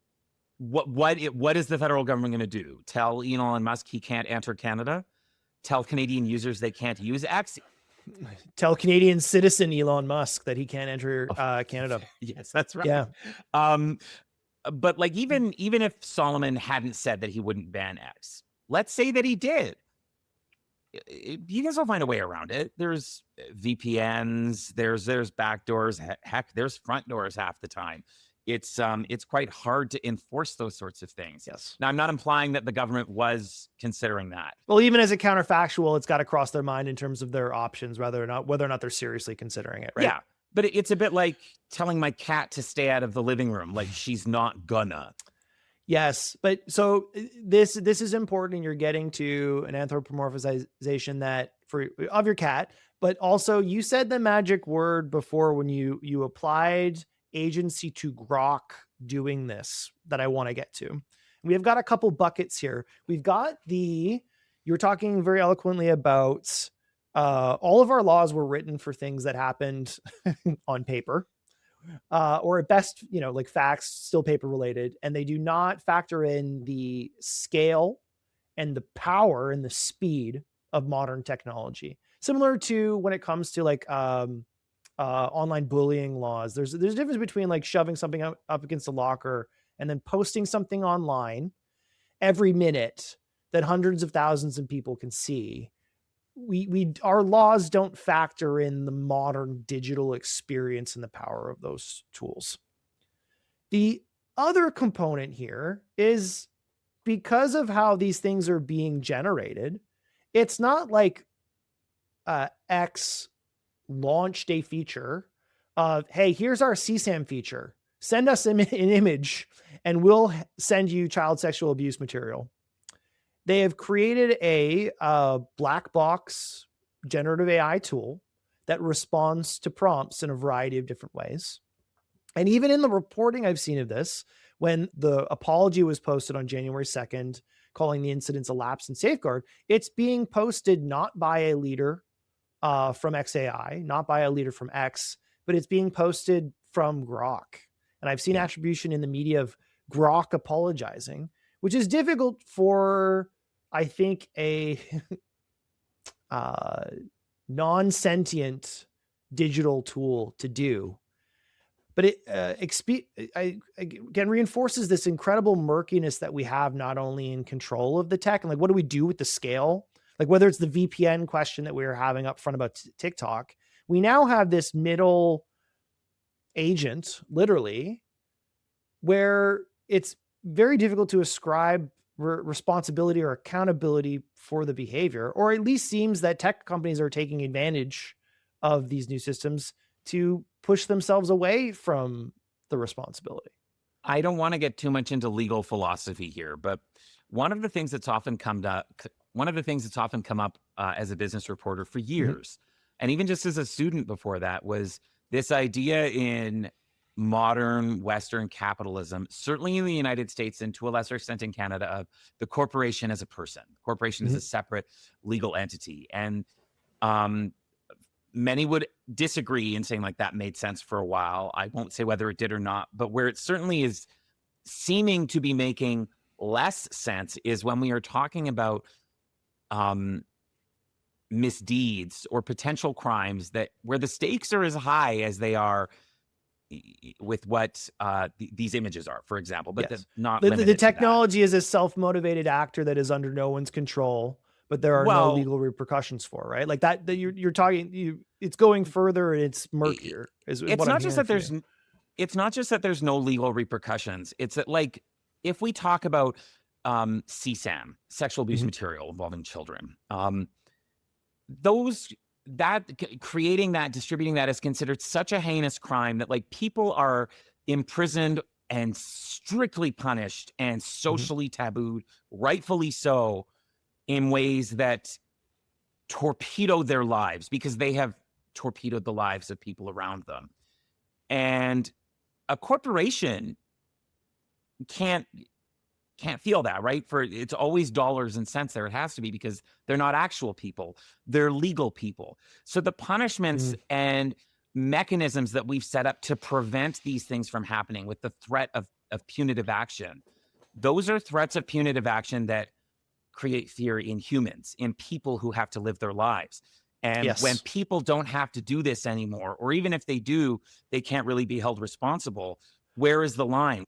what is the federal government going to do? Tell Elon Musk he can't enter Canada? Tell Canadian users they can't use X? Tell Canadian citizen Elon Musk that he can't enter Canada. Yes, that's right. Yeah. But like even if Solomon hadn't said that he wouldn't ban X, let's say that he did. You guys will find a way around it. There's VPNs, there's backdoors, heck, there's front doors half the time. It's quite hard to enforce those sorts of things. Yes. Now, I'm not implying that the government was considering that. Well, even as a counterfactual, it's got to cross their mind in terms of their options, whether or not they're seriously considering it, right? Yeah, but it's a bit like telling my cat to stay out of the living room, like she's not gonna. Yes, but so this is important, and you're getting to an anthropomorphization of your cat, but also you said the magic word before when you applied agency to Grok doing this that I want to get to. We have got a couple buckets here. We've got you were talking very eloquently about all of our laws were written for things that happened on paper. Or at best, like facts, still paper related, and they do not factor in the scale and the power and the speed of modern technology. Similar to when it comes to like online bullying laws, there's a difference between like shoving something up against a locker and then posting something online every minute that hundreds of thousands of people can see. Our laws don't factor in the modern digital experience and the power of those tools. The other component here is because of how these things are being generated, it's not like X launched a feature of, hey, here's our CSAM feature. Send us an image and we'll send you child sexual abuse material. They have created a black box generative AI tool that responds to prompts in a variety of different ways. And even in the reporting I've seen of this, when the apology was posted on January 2nd, calling the incidents a lapse in safeguard, it's being posted not by a leader from XAI, not by a leader from X, but it's being posted from Grok. And I've seen attribution in the media of Grok apologizing, which is difficult for, I think, a non-sentient digital tool to do. But it again reinforces this incredible murkiness that we have, not only in control of the tech and like what do we do with the scale, like whether it's the VPN question that we were having up front about TikTok, we now have this middle agent, literally, where it's very difficult to ascribe responsibility or accountability for the behavior, or at least seems that tech companies are taking advantage of these new systems to push themselves away from the responsibility. I don't want to get too much into legal philosophy here, but one of the things that's often come up, as a business reporter for Mhm. years, and even just as a student before that, was this idea in modern Western capitalism, certainly in the United States and to a lesser extent in Canada, of the corporation as a person. Corporation is a Mhm. separate legal entity, and um, many would disagree in saying like that made sense for a while. I won't say whether it did or not, but where it certainly is seeming to be making less sense is when we are talking about um, misdeeds or potential crimes that where the stakes are as high as they are with what these images are, for example, but Yes. not The limited to that. technology is a self-motivated actor that is under no one's control, but there are no Well, legal repercussions for, right? Like that you're talking, it's going further and it's i- murkier is it's what I'm not just hearing that from you. it's not just that there's no legal repercussions. It's that, like, if we talk about CSAM, sexual abuse Mhm. material involving children, those that creating that, distributing that is considered such a heinous crime that like people are imprisoned and strictly punished and Mhm. socially tabooed, rightfully so, in ways that torpedo their lives because they have torpedoed the lives of people around them. And a corporation can't feel that, right? For it's always dollars and cents there. It has to be because they're not actual people. They're legal people. So the punishments Mm. and mechanisms that we've set up to prevent these things from happening with the threat of punitive action, those are threats of punitive action that create fear in humans, in people who have to live their lives. And when Yes. people don't have to do this anymore, or even if they do, they can't really be held responsible. Where is the line?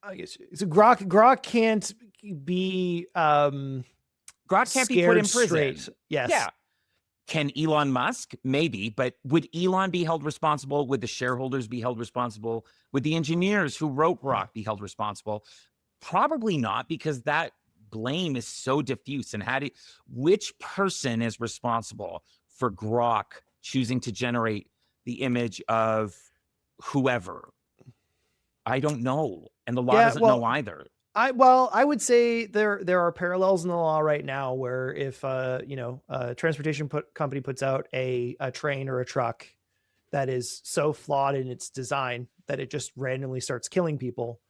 I guess so. Grok can't be Grok can't be put scared in prison. straight. Yes. Yeah. Can Elon Musk? Maybe, but would Elon be held responsible? Would the shareholders be held responsible? Would the engineers who wrote Mm. Grok be held responsible? Probably not, because that blame is so diffuse. And which person is responsible for Grok choosing to generate the image of whoever? I don't know. And the law Yeah, doesn't know well, either. I would say there are parallels in the law right now where if a transportation company puts out a train or a truck that is so flawed in its design that it just randomly starts killing people,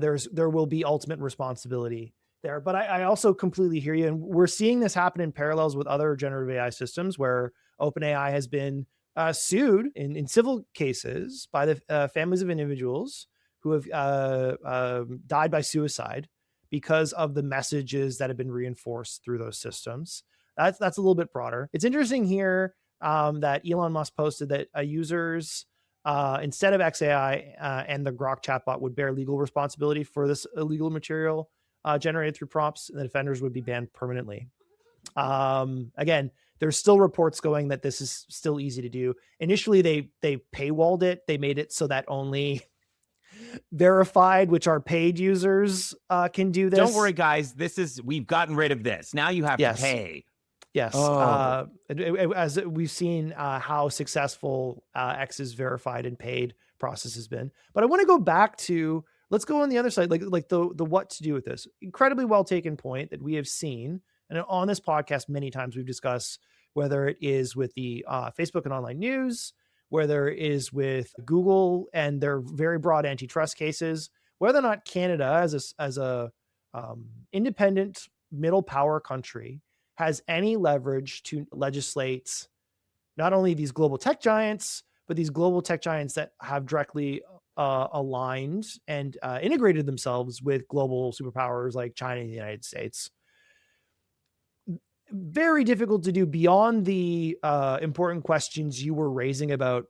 there will be ultimate responsibility there. But I also completely hear you, and we're seeing this happen in parallels with other generative AI systems where OpenAI has been sued in civil cases by the families of individuals who have died by suicide because of the messages that have been reinforced through those systems. That's a little bit broader. It's interesting here that Elon Musk posted that users instead of XAI and the Grok chatbot would bear legal responsibility for this illegal material generated through prompts, and the offenders would be banned permanently. Again, there's still reports going that this is still easy to do. Initially, they paywalled it. They made it so that only verified, which are paid users, can do Don't worry, this. guys. We've gotten rid of this. Now you have to Yes. pay. Yes. Oh, As we've seen how successful X's verified and paid process has been. But I want to go back to, let's go on the other side, like the what to do with this. Incredibly well taken point that we have seen. And on this podcast, many times we've discussed whether it is with the Facebook and online news, whether it is with Google and their very broad antitrust cases, whether or not Canada as a independent middle power country has any leverage to legislate not only these global tech giants, but these global tech giants that have directly aligned and integrated themselves with global superpowers like China and the United States. Very difficult to do beyond the important questions you were raising about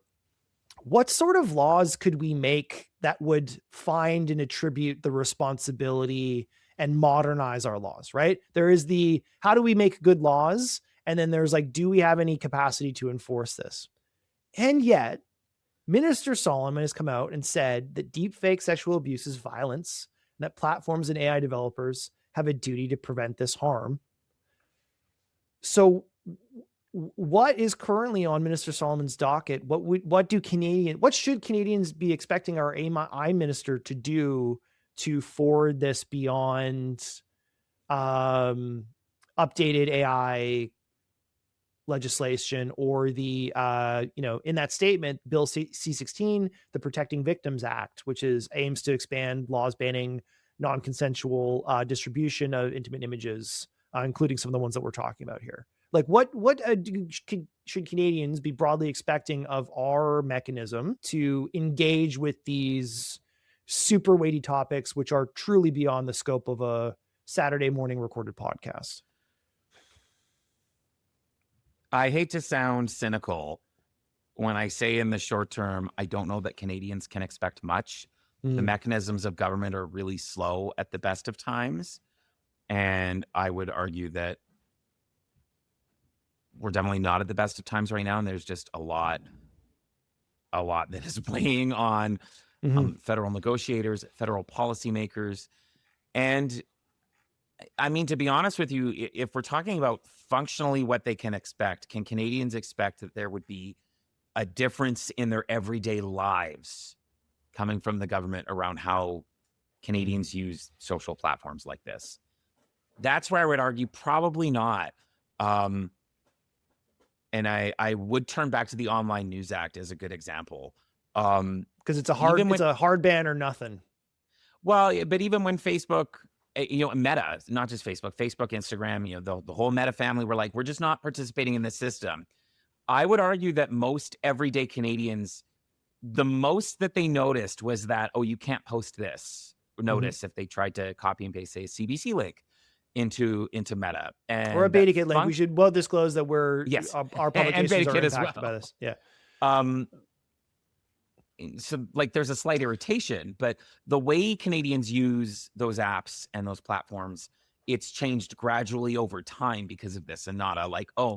what sort of laws could we make that would find and attribute the responsibility and modernize our laws, right? There is the how do we make good laws? And then there's like, do we have any capacity to enforce this? And yet, Minister Solomon has come out and said that deepfake sexual abuse is violence, and that platforms and AI developers have a duty to prevent this harm. So what is currently on Minister Solomon's docket? What should Canadians be expecting our AI minister to do to forward this beyond updated AI legislation or the in that statement, Bill C-16, the Protecting Victims Act, which aims to expand laws banning non-consensual distribution of intimate images, including some of the ones that we're talking about here. Like what should Canadians be broadly expecting of our mechanism to engage with these super weighty topics, which are truly beyond the scope of a Saturday morning recorded podcast? I hate to sound cynical when I say in the short term, I don't know that Canadians can expect much. The mechanisms of government are really slow at the best of times. And I would argue that we're definitely not at the best of times right now. And there's just a lot that is weighing on federal negotiators, federal policymakers. And I mean, to be honest with you, if we're talking about functionally what they can expect, can Canadians expect that there would be a difference in their everyday lives coming from the government around how Canadians use social platforms like this? That's where I would argue probably not. And I would turn back to the Online News Act as a good example. Because it's a hard ban or nothing. Well, but even when Facebook, Meta, not just Facebook, Instagram, the whole Meta family were like, we're just not participating in this system. I would argue that most everyday Canadians, the most that they noticed was that, you can't post this. Notice if they tried to copy and paste, say, a CBC link into Meta or a BetaKit link. We should well disclose that our publications and are BetaKit impacted by this. Yeah. So like there's a slight irritation, but the way Canadians use those apps and those platforms, it's changed gradually over time because of this, and not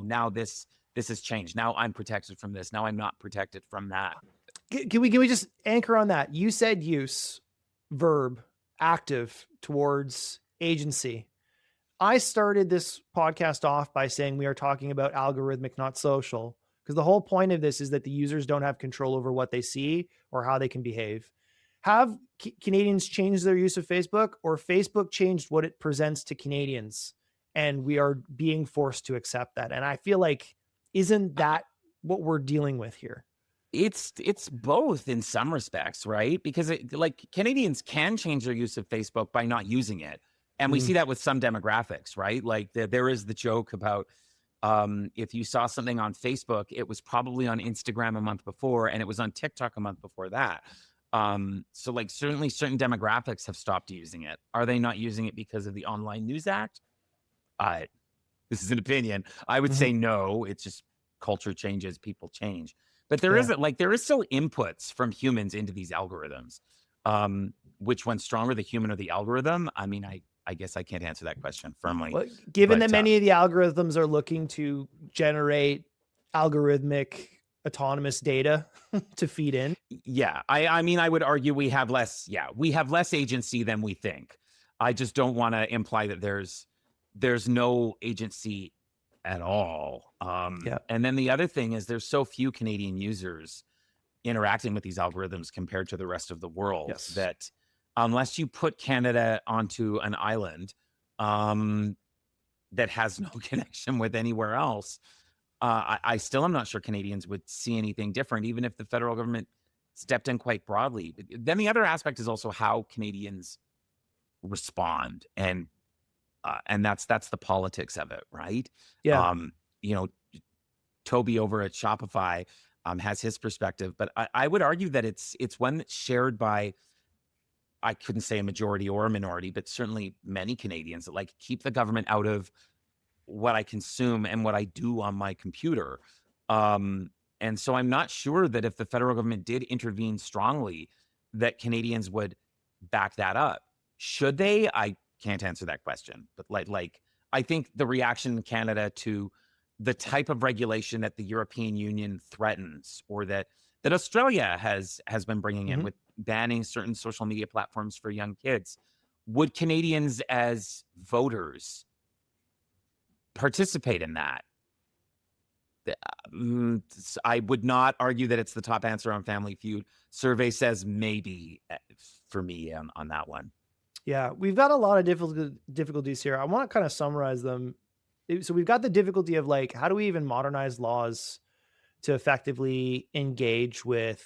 now this has changed. Now I'm protected from this. Now I'm not protected from that. Can we just anchor on that? You said use, verb, active towards agency. I started this podcast off by saying we are talking about algorithmic, not social, because the whole point of this is that the users don't have control over what they see or how they can behave. Have Canadians changed their use of Facebook, or Facebook changed what it presents to Canadians? And we are being forced to accept that. And I feel like, isn't that what we're dealing with here? It's both in some respects, right? Because Canadians can change their use of Facebook by not using it. And we see that with some demographics, right? Like there is the joke about if you saw something on Facebook, it was probably on Instagram a month before, and it was on TikTok a month before that. So certainly certain demographics have stopped using it. Are they not using it because of the Online News Act? This is an opinion. I would say no. It's just culture changes, people change. But there is still inputs from humans into these algorithms. Which one's stronger, the human or the algorithm? I mean, I guess I can't answer that question firmly. Well, given that many of the algorithms are looking to generate algorithmic autonomous data to feed in. Yeah. I mean, I would argue we have less agency than we think. I just don't want to imply that there's no agency at all. And then the other thing is there's so few Canadian users interacting with these algorithms compared to the rest of the world that unless you put Canada onto an island that has no connection with anywhere else, I still am not sure Canadians would see anything different, even if the federal government stepped in quite broadly. Then the other aspect is also how Canadians respond, and that's the politics of it, right? Yeah. Toby over at Shopify has his perspective, but I would argue that it's one that's shared by, I couldn't say a majority or a minority, but certainly many Canadians that keep the government out of what I consume and what I do on my computer. And so I'm not sure that if the federal government did intervene strongly, that Canadians would back that up. Should they? I can't answer that question. But I think the reaction in Canada to the type of regulation that the European Union threatens, or that that Australia has been bringing in Mhm. with banning certain social media platforms for young kids. Would Canadians as voters participate in that? I would not argue that it's the top answer on Family Feud. Survey says maybe for me on that one. Yeah, we've got a lot of difficulties here. I want to kind of summarize them. So we've got the difficulty of like, how do we even modernize laws to effectively engage with,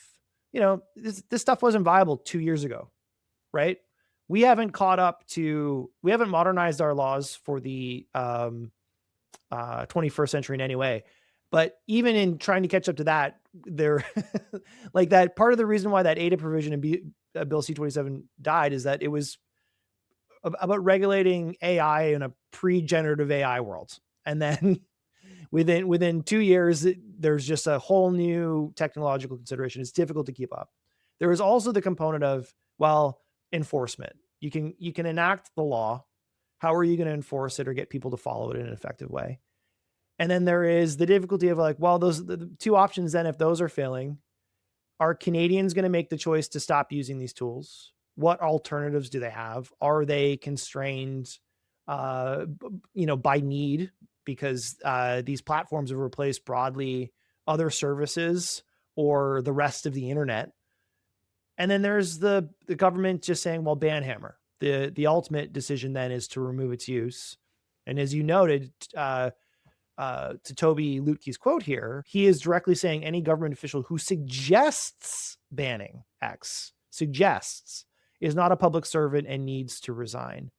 this stuff wasn't viable 2 years ago, right? We haven't we haven't modernized our laws for the 21st century in any way. But even in trying to catch up to that, there, like that part of the reason why that ADA provision in Bill C-27 died is that it was about regulating AI in a pre-generative AI world. And then within 2 years, there's just a whole new technological consideration. It's difficult to keep up. There is also the component of, well, enforcement. You can enact the law. How are you going to enforce it or get people to follow it in an effective way? And then there is the difficulty of like, well, those the two options. Then, if those are failing, are Canadians going to make the choice to stop using these tools? What alternatives do they have? Are they constrained, by need because these platforms have replaced broadly other services or the rest of the internet? And then there's the government just saying, well, ban Hammer. The ultimate decision then is to remove its use. And as you noted, to Toby Lutke's quote here, he is directly saying any government official who suggests banning X, is not a public servant and needs to resign.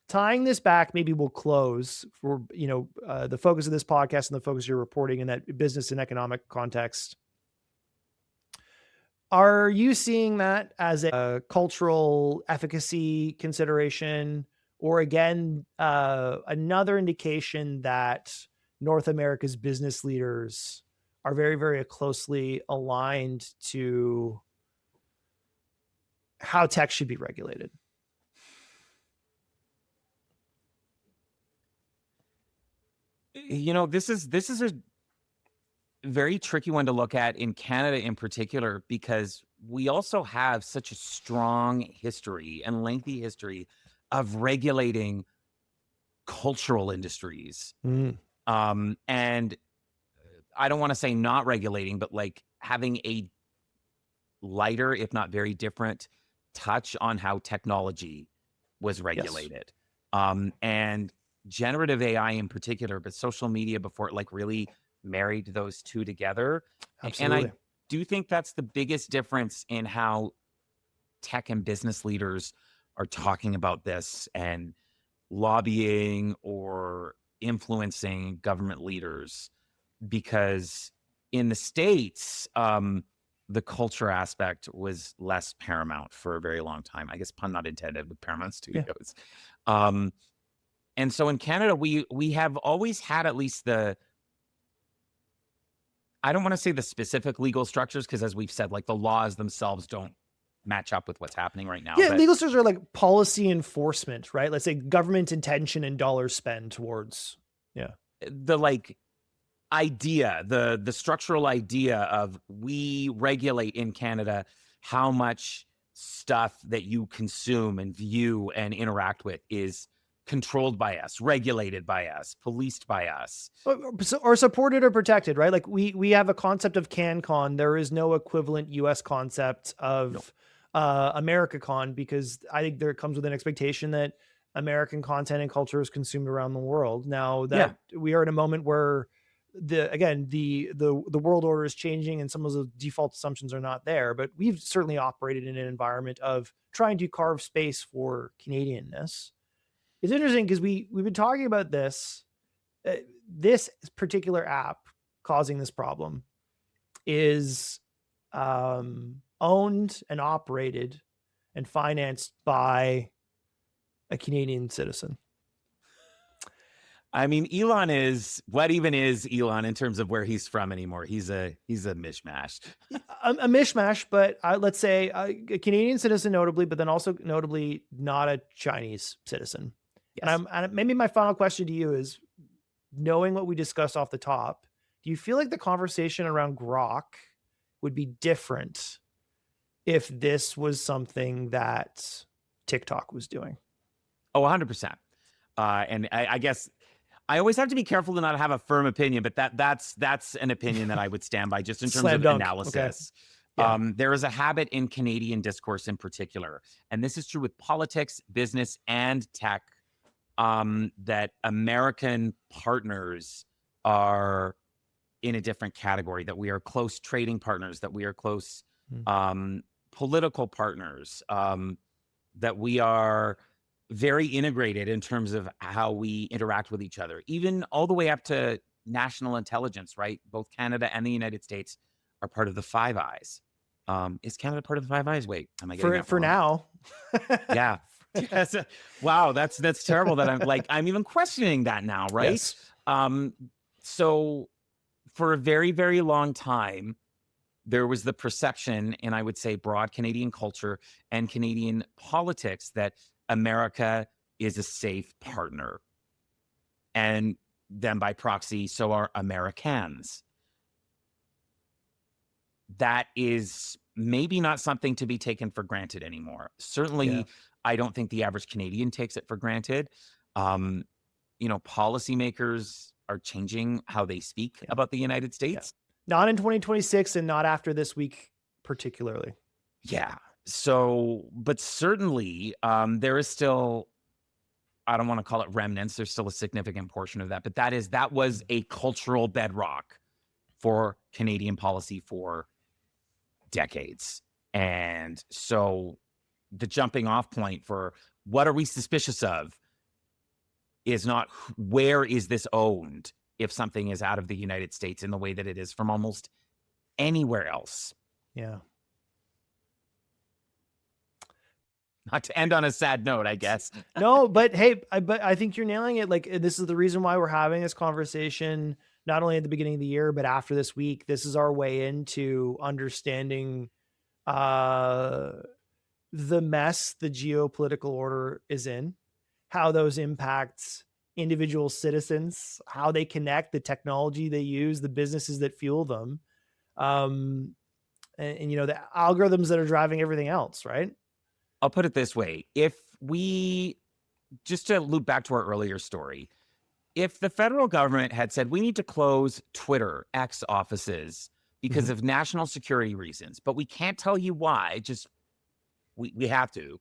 Tying this back, maybe we'll close for, the focus of this podcast and the focus you're reporting in that business and economic context. Are you seeing that as a cultural efficacy consideration, or again, another indication that North America's business leaders are very, very closely aligned to how tech should be regulated? This is a very tricky one to look at in Canada in particular, because we also have such a strong history and lengthy history of regulating cultural industries. And I don't want to say not regulating, but like having a lighter, if not very different touch on how technology was regulated. And generative AI in particular, but social media before it like really married those two together. Absolutely. And I do think that's the biggest difference in how tech and business leaders are talking about this and lobbying or influencing government leaders. Because in the States, the culture aspect was less paramount for a very long time. I guess pun not intended with Paramount Studios. And so in Canada, we have always had at least I don't want to say the specific legal structures, because as we've said, like the laws themselves don't match up with what's happening right now. Yeah, but legal structures are like policy enforcement, right? Let's say government intention and dollars spent towards, the like idea, the structural idea of we regulate in Canada how much stuff that you consume and view and interact with is controlled by us, regulated by us, policed by us, or supported or protected, right? Like we have a concept of CanCon. There is no equivalent US concept of AmericaCon, because I think there comes with an expectation that American content and culture is consumed around the world. Now that we are in a moment where the world order is changing and some of the default assumptions are not there, but we've certainly operated in an environment of trying to carve space for Canadianness. It's interesting because we've been talking about this particular app causing this problem is owned and operated and financed by a Canadian citizen. I mean, Elon is what even is Elon in terms of where he's from anymore? He's a mishmash. a mishmash, but let's say a Canadian citizen, notably, but then also notably not a Chinese citizen. Yes. And maybe my final question to you is, knowing what we discussed off the top, do you feel like the conversation around Grok would be different if this was something that TikTok was doing? Oh, 100%. And I guess I always have to be careful to not have a firm opinion, but that's an opinion that I would stand by just in terms Slam of dunk. Okay. analysis. Yeah. There is a habit in Canadian discourse in particular, and this is true with politics, business, and tech, that American partners are in a different category, that we are close trading partners, that we are close political partners, that we are very integrated in terms of how we interact with each other, even all the way up to national intelligence, right? Both Canada and the United States are part of the Five Eyes. Is Canada part of the Five Eyes? Wait, am I getting that For wrong? now. Yeah. Yes. Wow, that's terrible that I'm even questioning that now, right? Yes. So for a very, very long time, there was the perception, and I would say broad Canadian culture and Canadian politics, that America is a safe partner. And then by proxy, so are Americans. That is maybe not something to be taken for granted anymore. Certainly, I don't think the average Canadian takes it for granted. Policymakers are changing how they speak about the United States. Not in 2026 and not after this week particularly. Yeah. So, but certainly there is still, I don't want to call it remnants. There's still a significant portion of that, but that was a cultural bedrock for Canadian policy for decades. And so the jumping off point for what are we suspicious of is not where is this owned if something is out of the United States in the way that it is from almost anywhere else. Yeah. Not to end on a sad note, I guess. No, but hey, I think you're nailing it. Like, this is the reason why we're having this conversation, not only at the beginning of the year, but after this week. This is our way into understanding the mess the geopolitical order is in, how those impacts individual citizens, how they connect, the technology they use, the businesses that fuel them, and the algorithms that are driving everything else, right? I'll put it this way. If we, just to loop back to our earlier story, if the federal government had said we need to close Twitter, X offices because of national security reasons, but we can't tell you why, just we have to,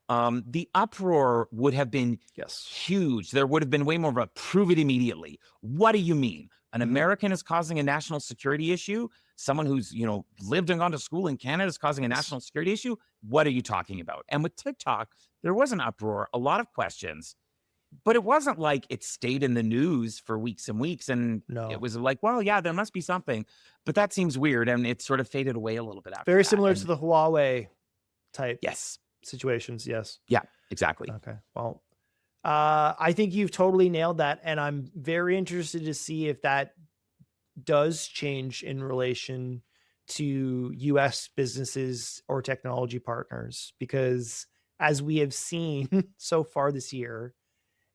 the uproar would have been huge. There would have been way more of a prove it immediately. What do you mean? An American is causing a national security issue? Someone who's, lived and gone to school in Canada is causing a national security issue? What are you talking about? And with TikTok, there was an uproar, a lot of questions, but it wasn't like it stayed in the news for weeks and weeks. And it was like, well, yeah, there must be something, but that seems weird. And it sort of faded away a little bit after Very that. similar to the Huawei type situations. Yes. Yeah, exactly. Okay. Well, I think you've totally nailed that. And I'm very interested to see if that does change in relation to US businesses or technology partners, because as we have seen so far this year,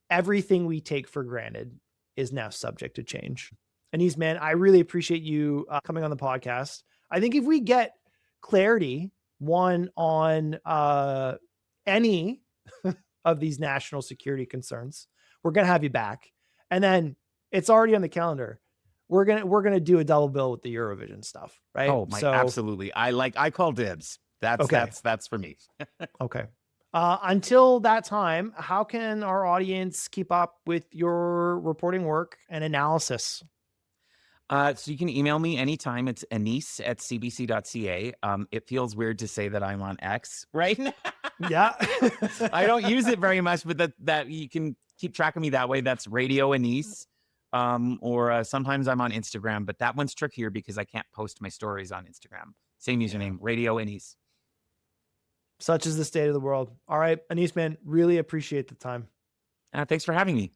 everything we take for granted is now subject to change. Anis, man, I really appreciate you coming on the podcast. I think if we get clarity, one, on any of these national security concerns, we're going to have you back. And then it's already on the calendar. We're going to do a double bill with the Eurovision stuff, right? Oh, absolutely. I call dibs. That's for me. Okay. Until that time, how can our audience keep up with your reporting work and analysis? So you can email me anytime. It's anis@cbc.ca. It feels weird to say that I'm on X right now. Yeah. I don't use it very much, but that you can keep track of me that way. That's Radio Anis. Or sometimes I'm on Instagram, but that one's trickier because I can't post my stories on Instagram. Same username, Radio Anis. Such is the state of the world. All right, Anis, man, really appreciate the time. Thanks for having me.